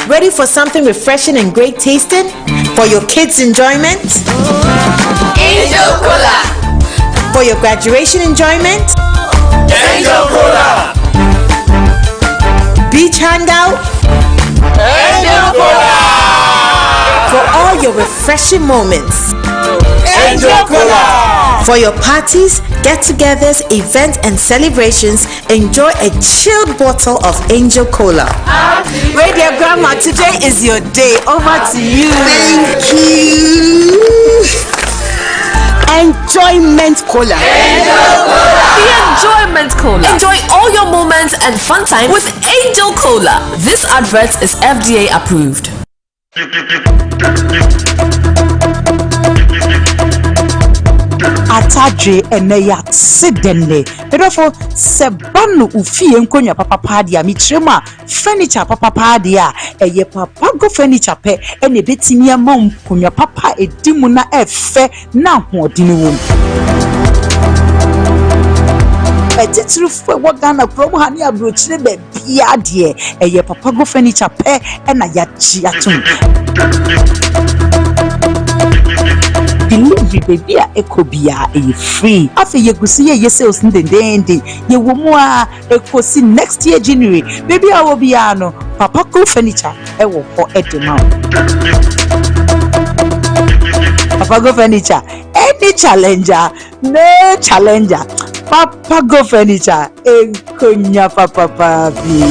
Ready for something refreshing and great tasting for your kids' enjoyment? Angel Cola. For your graduation enjoyment? Angel Cola. Beach hangout? Angel Cola. For all your refreshing moments? Angel Cola. For your parties, get-togethers, events, and celebrations, enjoy a chilled bottle of Angel Cola. Radio Grandma, today is your day. Over to you. Thank you. Enjoyment Cola. Angel Cola. The Enjoyment Cola. Enjoy all your moments and fun time with Angel Cola. This advert is FDA approved. Ataje eneya sidenne edofo sebanu ufie nkonya papa dia mitrema furniture papa dia eye papa go furniture pe ene betimi ama nkonya papa edimu na efe na hodini won etitru fo wogana promo hani abrochire be bia de eye papa go furniture pe ena ya chi atum delivery baby a ekobia e free afi yegusi ye sales ndendende ye womu a ekosi next year January baby a obia no papa ko furniture e wo ho edema papa go furniture any challenger no challenger papa go furniture enkonya papa papi.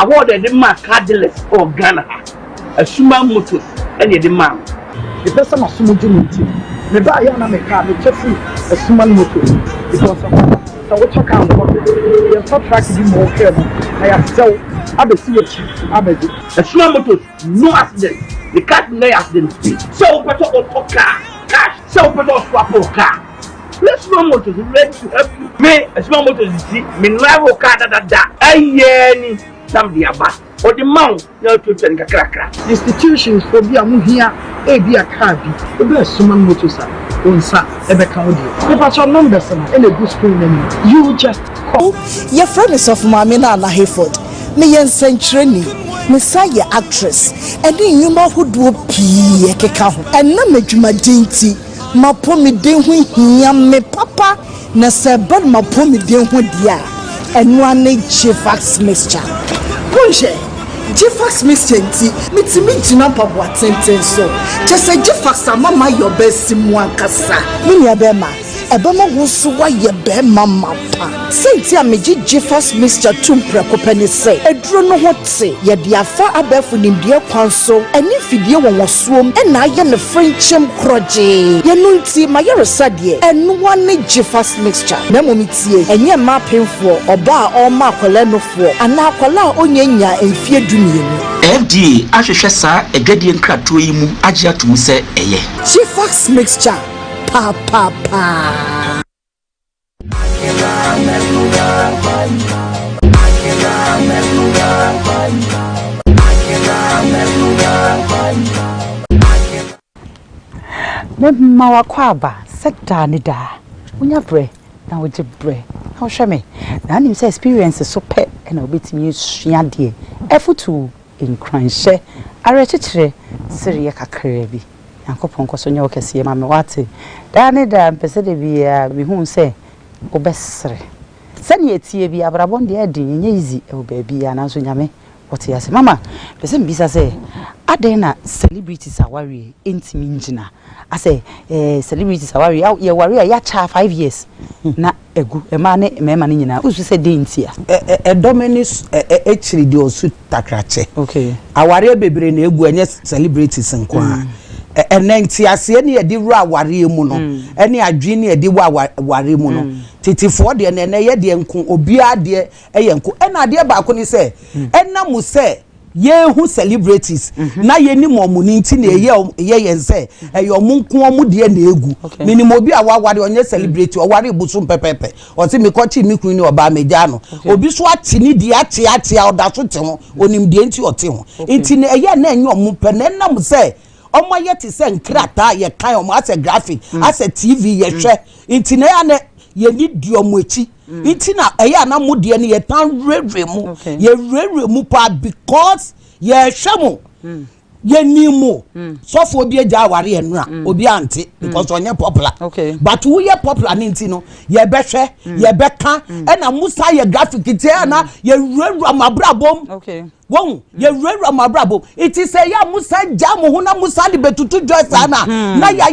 Awarded the man cardless of Ghana. A Shuma Motors and the man. The person of Sumujuti. The buyer and a car, the Chelsea, a Suman Motors. Because of what you can't work. You're so trying to be more careful. I have so I will see a Shuma Motors, no accident. The car no accident. So better of car, cash, so better of swap of car. Let's Shuma Motors ready to help you. Me, a Shuma Motors, see, me rival car that. Ayeni. Somebody about or the mount no to cracker institutions for be a muhia a be a carbi the best suman motosa on sa ebeka audio if your numbers and a good school name you just call your friend is of Mamina and Hayford me yen century Messiah actress and then you ma who do pee keka ho and na medwuma dinti mapo me den ho hia me papa na se bad mapo me den ho dia and one Gfax mixture. Bonje, Gfax mixture mitimi jina pabo atenten so. Just say Gfax mama your best simu ankasa. Mini abema. ebema wo so wa ye be mama pa senti a meji Jeffers Mr. Tumpre kopani say eduro no ho te ye de afa abefu nimdie kwan so ani fidie won wosuom e na ye ne friendship kroje ye no nti ma ye resade enu wane Jeffers Mixture na momitie enye ma penfo oba a o ma akwala no fo ana akwala onyanya emfie dumienu FDA ahwehwe saa edwadie nkrato yi mu agye atum se eye Jeffers Mixture pa pa pa ma wakwaba sector ni da unya bre na woje bre how shame na nim say experience so pe na obetimi sua de efutu nkranhye arekekere siriye kakra bi yankopon koso nya okese ma me wate da ni da mpese de bia bi hu say obesre sani etie bi abrabon de adin nya easy e obabi ya na so nyame wote yase mama pese mbisa say aden na celebrities awari intimi njina ase celebrities awari ya wari ya cha 5 years na egu ema ne mema ne nyina usu se dentia dominus echiri di osu takrache okay awari bebre na egu enye celebrities nko a enenti ase ne yedi ru awari mu no ene adwi ne yedi awari mu no titifo de ne ye de nko obi ade eye nko ena ade ba ko ni se ena mu se ye hu celebrities na ye ni momuni nti na ye yense eyo munko mu de na egu minimo obi awaware onye celebrity oware busu pepepe o ti mi kochi mi kun ni oba meja no obi so ati ni de ati oda so te ho onim de nti o te ho nti na ye na enyo mu pe na na mu se omo ye ti se nkrata ye kan omo as a graphic as a TV ye hwe nti na ya na ye ni di omo echi nti na eya na mu de ne ye tan rere mu ye rere mu pa because ye hwemu ye nimu so for obi eja aware enu a obi ante because onye popular but who ye popular nti no ye behwe ye beka e na musa ye graphic ti na ye rere amabrabom won ye rere amabrabom it is say ya musa jam ho na musa de betutu dress na ya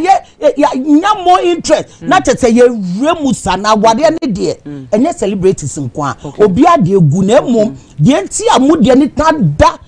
nya more interest na tete ye rere musa na aware ne de enye celebrities nko a obi ade egu na emom de nti amude ne tada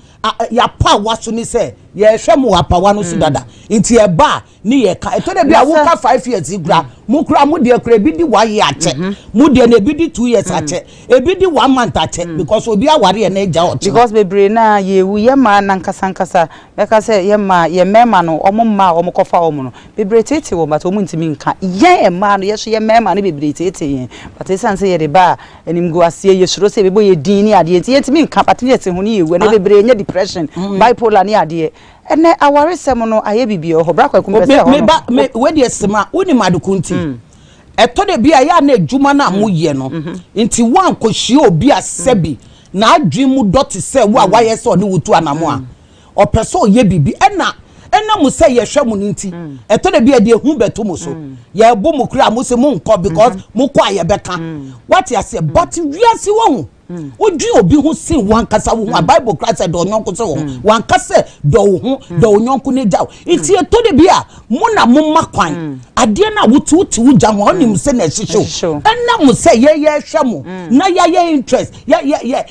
ya pa waso ni se ye hwemu wa pa wano su dada nti e ba ni ye ka eto de bia wo ka 5 years igura mu kura mu de kura bi di 1 year ache mu de na bi di 2 years ache e bi di 1 month ache because obi aware na eja oche because bebre na ye wu ye ma na nkasa be ka se ye ma ye mema no omma omokofa omo no bebre tete wo but omu ntimi nka ye ema no ye so ye mema no bebre tete ye but esan se ye de ba enim go asie ye suro se bebo ye din ni ade enti ntimi nka but ye te ho ni ye wu na bebre nye depression bipolar ni ade ene aware sem no aye bibi o bra kwa kumpese ho me we de sema woni madukunti eto de bia ya na adwuma na mo ye no nti wan kohie obi asebi na adwemu dot se wo awaye se oni wutu anamo a opeso ye bibi ena mu se ye hwemu nti eto de bia de hu beto mo so ye bo mo kura mo se mo nko because mo kwa ye beka what you say but wiase wo odu obi hu sin wan kasa wo Bible Christ do nyonko so wo wan kasa do wo do nyonko ne jaw enti eto de bia mo na mo makwan ade na wutu ja ho onim se na hihyo enna mo se ye hwemu na ye interest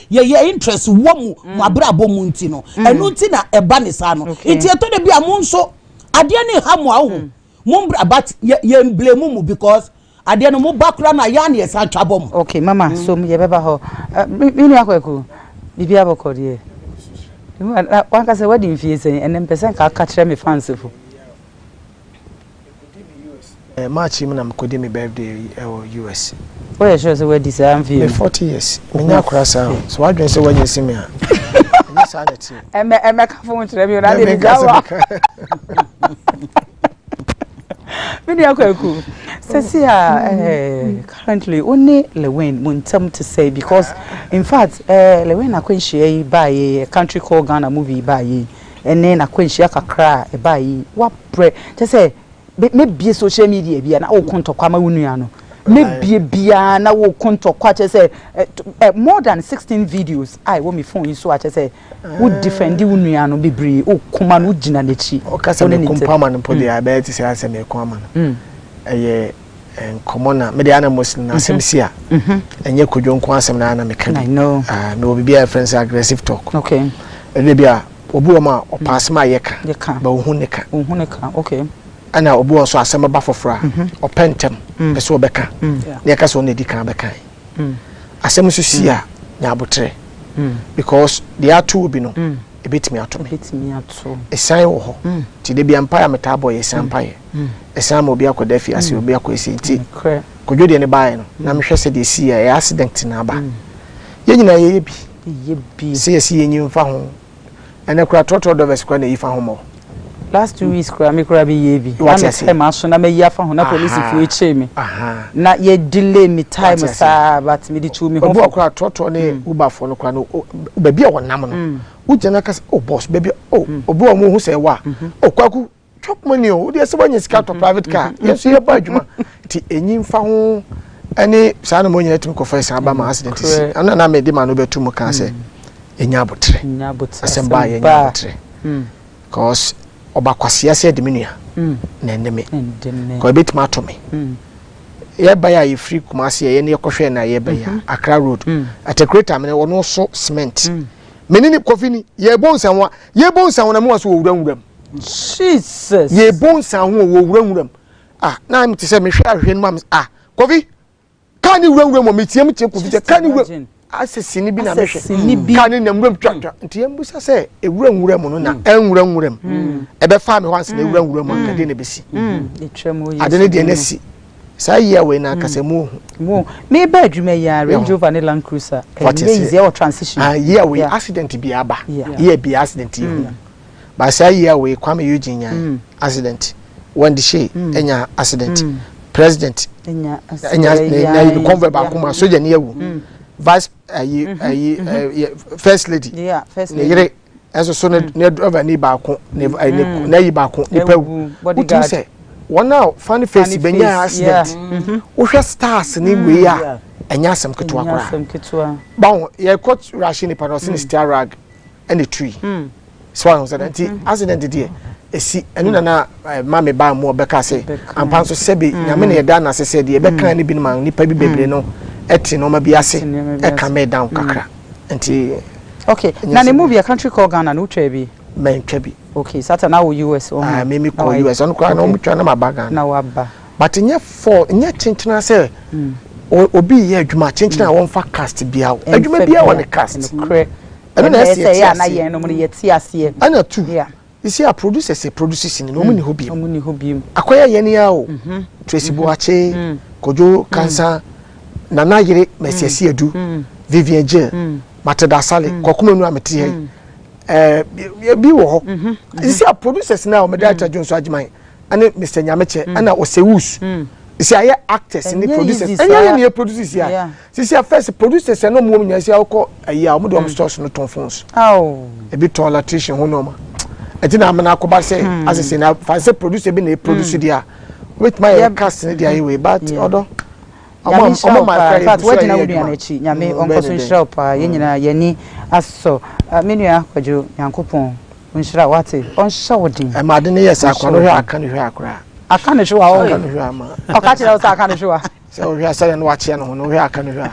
ye interest wo mu abrabo mu nti no enu nti na eba ne sa no enti eto de bia mo nso ade ne ha mo awo mo mbra but ye blame mu because ade no mo bakura na ya na yesa twabom okay mama so ye beba ho mini akweku bibia bokode wan ka se wedding fee sen enem percent ka kire me fans fo March na mkodi me birthday US where sure say wedding say am fee 40 years menya krasa so wadwen say wanye simi a ni sa na ti eme ka fo ntire bi na de jawa mini akweku currently only Lewin Muntam to say because in fact Lewin akwenhie by a country called Ghana Movie by and then akwenhie kakra e by what pre just say maybe social media bia na o konto kwama wunua no maybe bia na wo konto kwa say more than 16 videos I want me phone so I say would defend wunua no bebre o kuma no gina nechi o kasa me kompama no podi abeti say asem e kwama no and common me the animals na semsia enye kodwo nko asem na meka I know me obi be friends aggressive talk okay ene bia obi o ma o pass ma yeka ba ohun neka okay ana obi o so asem ba fofora o pentem be so obeka na yeka so na di kan beka asem so sia nya abotre because they are two bi no ebetimi ato esan wo ho ti de bia empire metabo ye esan empire esan mo bia koda fi ase obi akwesi nti kodwo de ne bae no na mehwe se de si ya accident na ba ye nyina ye bi se ye si ye nyimfa ho ene kura toto do bes kwa na yifa ho mo last 2 weeks kura me kura bi ye bi na time aso na me yafa ho na police fi eche me na ye delay me time sa but me di chu me ho obo kura toto ne uba fo no kura no ba bia wonam no ujana ka oh boss baby obo mo hu se wa kwaku chop money o de se wanya sika to private car yes ye ba adwuma ti enyimfa ho ani sa na mo nyina tim ko fa sa ba ma accident si ana na me de ma no betu mo kan se enya abotre asemba ye enya abotre cause oba kwase ase de menua na endeme ko betima to me ye ba ya ye free Kumasi ye ne yekohwe na ye ba ya Accra road at a creator me wono so cement menini kofini ye bonsan na me waso owuram Jesus ye bonsan ho owuram na me te se me hwe ahwe no ma kofi kan ni wuram mo metiem tie kofi te kan ni wuram asesi ni bi na me hwe kan ni nam wuram twatwa nti ye mbusa se ewuram no na enwuram ebe fa me wanse na ewuram akade ne besi ade ne de na si say year we na kasemu me ba adwuma ya Range Rover ne Land Cruiser easy or transition year we accident bi aba year bi accident you but say year we kwame Eugene accident when the she enya accident president enya convoy ba kuma soja ne yawu vice first lady first lady yire eso so ne driver ni ba ko na yi ba ko ni pawu bodyguard one now funny face benya accident wo stars ni we ya enya asem keto akora ba ye coach ration pa no sin star rag and a tree so I said accident dey esi enu na mama ba mo beka say ampa so sebi nyame na ye da na se dey beka ni bi ma nipa bi bebre no eti no ma bi ase e ka me down kakra enti okay na ne movie a country called Ghana no twa bi men twa bi okay sata na wo US o me call US on kwa no mutwa na mabaga na waba but nye for nye chinchina say obi ye adwuma chinchina won fa cast bia adwuma bia won cast and na say ya na ye no mo ye ti ase ana tu you see a producer say produces ni no mo ni hobi akoya ye ni ya o Tracy Boache Kojo Kansa Nana Yere Mesiasi Edu Vivian J Matada Sale Kokumenu ameti he bi wo ho you see a producers now me director Jones Ajiman and Mr Nyameche and Osewus you see aye actors and the producers and you producers here see a first producers no mo nya see akọ ayi a mo do stores no ton phones e bi ton electrician ho no ma e ti na amana akoba say as say na fancy producer bi na produce dia with my cast in dia way but odo omo my fact we na wodi anachi nyame onko so nshira pa ye nyina ye ni aso menua kwajo yankopon nshira wate on shawdin e ma de ne yes akwano hwe aka ne hwe akora aka ne hwe a aka ne hwe ama o ka kire o sa aka ne hwe se o hwe asa ne wache no no hwe aka ne hwe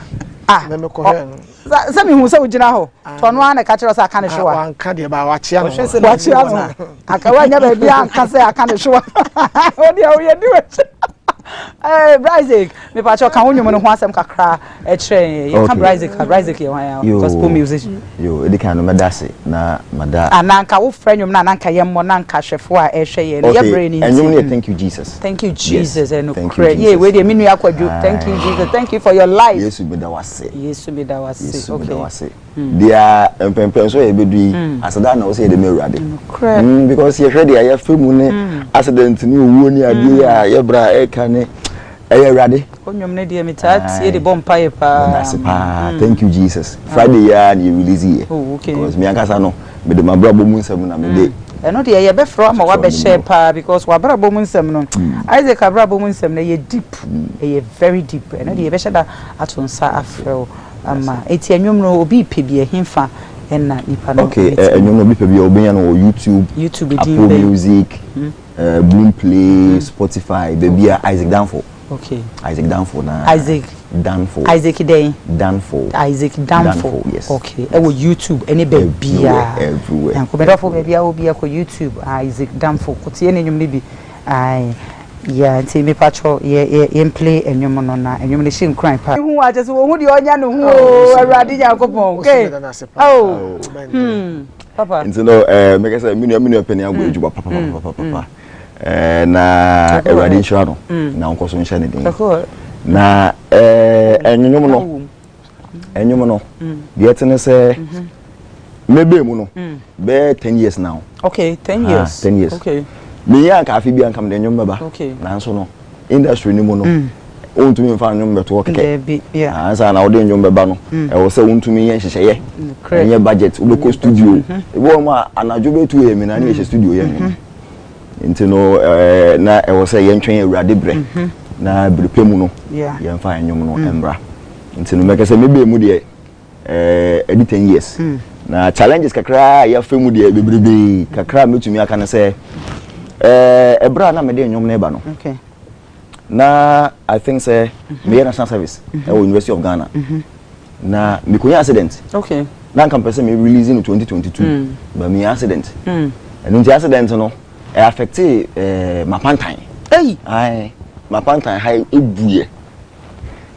me me ko hwe no se mi hu se o gina ho to no ana ka kire o sa aka ne hwe an ka de ba wache no wache no aka wa nya ba bia aka se aka ne hwe o dia o ye diwe Isaac, me pacho kan wonyo no ho asem kakra e kire ye kan Isaac ye wan gospel musician yo edi kan no medase na mada ananka wo franyum na ananka ye mo na nka hwefo a e hwe ye ye brain ni thank you Jesus and kire ye we de menu akwadwo thank you Jesus thank you for your life Yesu be da wase okay dia empempen so ye bedu asada na wo se de mewrade because ye hwe de ya femu ne accident ni owuo ni ade ya ye bra e kan Radi. Onyom de metat ye de bompa ye pa. Thank you Jesus. Friday ya ni release here. Oh okay. Because me akasa no me de mabrabo mu nsam na me de. Eno de ye be fro ma wa be share pa because wa brabo mu nsam no. Isaac abrabo mu nsam na ye deep. Ye very deep. Eno de ye be share da atonsa afro ama eti enwom no obi pebie himfa enna nipa no. Okay, enwom no obi pebie obi ya no YouTube Apple Music. Bloom Play, Spotify, baby Isaac Danfo. Okay. Isaac Danfo na. Isaac Danfo. Isaac Day. Danfo. Isaac Danfo. Yes. Okay. E wo YouTube any baby everywhere. And ko better for baby will be ko YouTube Isaac Danfo. Ko tie enwum ne bi. Ai yeah, nti me patcho ye play enwum no na enwum ne shin cry pa. Hu a just wo hu de onya no hu o awrade yakopon. Okay. Oh. Papa. Nti no make say me penny agbo ejuba papa. Na awrade nshira no na onko so nshia ne din. Na enwum no the etene say maybe mu no be 10 years now. Okay, 10 years. 10 years. Okay. Me ya ka afi bi ankam de enwum beba. Okay. Na nso no industry ni mu no ontumi mfa enwum beto keke. Yeah. Ansa na ode enwum beba no e wo se ontumi yen hyehyeye. Enye budget wo ko studio. E wo ma anajo betu e mi na na ye studio yen. Nti no na e wo se yen twen awrade bre. Na bripe mu no yen fa enwum no embra. Nti no make say mebe mu de edi 10 years. Na challenges kakra ya fa mu de bebrebe kakra metumi aka ne say ebra na me de enwum na eba no. Okay. Na I think say me national service at University of Ghana. Na me konya accident. Okay. Na kan person me release in 2022 but me accident. And the accident no affect my pantai. Hey. Ai my pantai high ebuye.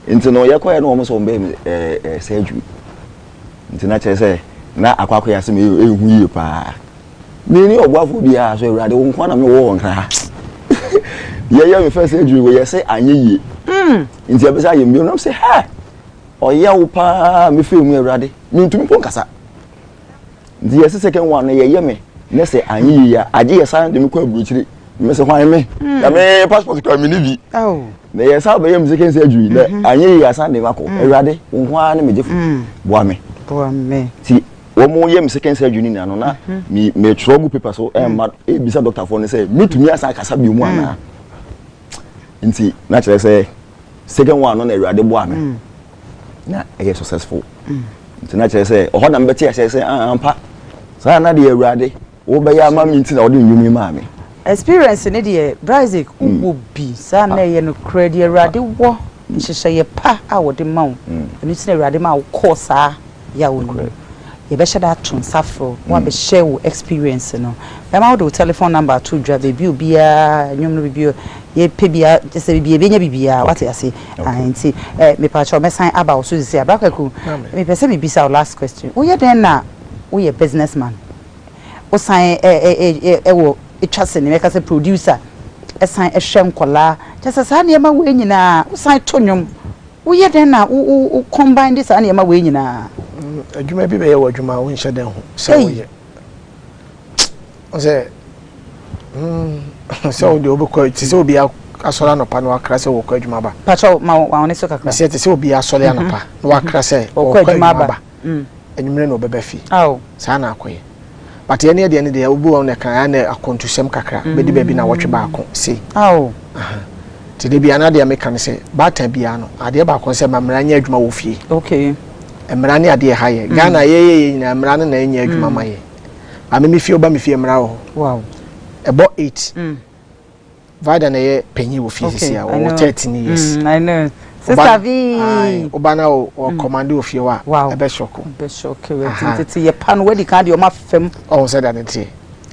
Into no yakoya no almost on be surgery. Into na say na akwakọ ya se me ehu yie pa. Ni ogbafo bia so awrade wo nkwa na me wo nkra. Yeah, me first surgery we say anye yie. Nti e be say yem bi no say ha. Oya wo pa me feel mu awrade. Me ntumi pon kasa. Nti yes second one na ye me na say anye yie a age ye san de me kwa buchiri. Me say hwan me. Ya me passport ka me ni bi. Oh. Na yes how be yem second surgery na anye yie asan de mako. Awrade wo hwan na me jefu. Boa me. Boa me. Ti wo mo yem second surgery ni na no na me trouble paper so e bisa doctor for ne say me tumi asa kasa bi mu ana. Nti na chere say second one no na awrade boa me na e successful nti na chere say o ho na mbeti chere say ampa sa na de awrade wo be ya ma mi nti na wo de nwumi ma me experience ne de Brazil wo bi sa na ye no credit awrade wo nhyehyɛ ye pa a wo de ma wo enu ti na awrade ma wo course a ya wo no ye be shada tun safro wo be share wo experience no be ma wo do telephone number to drive be bia nyom no bia ye pe bia just bia be nya bia what you say anti me pa cho me sign about so say abrakaku me pese me bisa last question wo ye den na wo ye businessman wo sign wo etwase ne me ka say producer sign hwe nkola just say na ma wo nyina wo sign to nyom wo ye den na wo combine this na ma wo nyina adwuma bi be ye wo adwuma wo nhye den ho se wo ye o se so de obekọ ti se obi asọla no pa no akra se wo kọ adwuma ba pacho ma won so kakra se ti se obi asọla no pa no akra se wo kọ adwuma ba enwumre no beba fi aw sa na akoye but ye ne de obi won ne kan na akontusem kakra be di ba bi na wotwe ba akon se aw ti de bia na de ameka ne se ba ta bia no ade ba akon se mamra nya adwuma wo fie okay emra ne ade ha ye Ghana ye na emra ne na nya adwuma ma ye amemi fie oba me fie emra ho wow about 8 Vada na ye penyi wo fie sia o 13 years I know sister V obana o command o fie wa e be shoko we titi ye pan we di kan de o ma fem o said that nti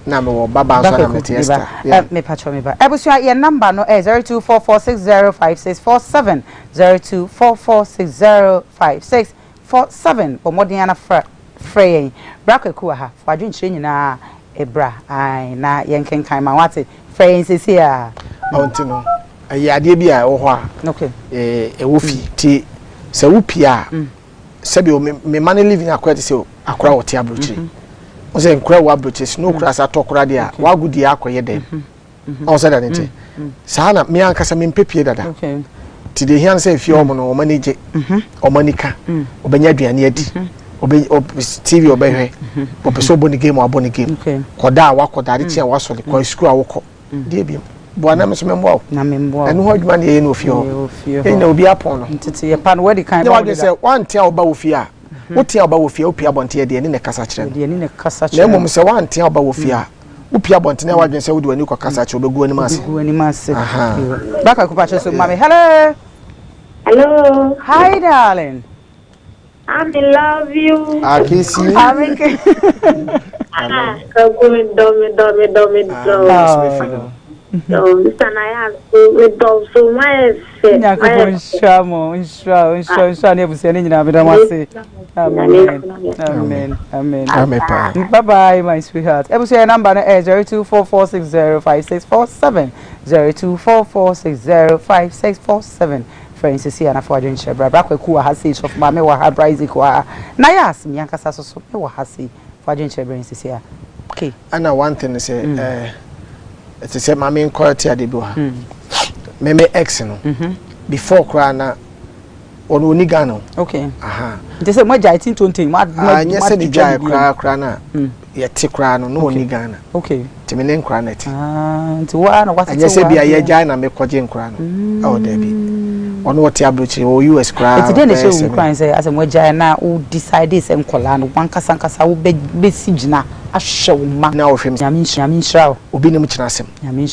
na me wo baba so na me tiesta me patcho me ba ebusua ye number no 0244605647 0244605647 o modern na frey brakaku ha fo adwen chire nyina ebra ai na yenkenkan ma wate friends here onti no ade bi a wo ho a okay wo fi ti se wo pia se bi o me man living akwati se akora wo ti abrochiri o se nkora wo abrochiri no kura sa tokora de a wa gudi akoye dem o se da nti sa na me ankasa me mpepie dada okay ti de hian se fi o mo no o manage o manika o benya aduane adi TV obehwe opeso boni game aboni game koda wakoda de tia wasole ko school awoko de biem bo na me so membo na membo enu hodwuma ne ye no ofio e na obi apon no ntete ye pan we di kan ba de say one tia oba ofia wo tia oba ofia opia bonte de ne kasa kire de ne kasa kire na mom se one tia oba ofia upia bontene wadwen se wode wani kokasa che obegu ani mase obegu ani mase baka kupache so mami hello hi darling I'm in love you. I kiss you. I'm in So, Mr. Nayas, we don't so much. Amen. Bye bye, my sweetheart. Ebusia number is 0244605647. 0244605647. Friends, see and afford in Shebra. Braku has said of Mamma or her brisey qua. Nayas, Mianca Sasso, no has see for Shebra in Cecilia. Okay. And one thing to say, it's a say, my main quality at the boa. Meme excellent. Before Crana or Unigano. Okay. Aha. They say, my giant to think, what yes, the giant crana. Yet Tikrano, no Unigana. Okay. Timinin cranet. To one what I just say be a giant and make Quajian crano. Oh, Debbie. On what Yabuchi or US crowd. It's then show crying say as a Mojana who decide this and Colano, one Casancasa will be Sijna, a show now of him. Yamin Shroud, Ubinum Chinasim. Yamin.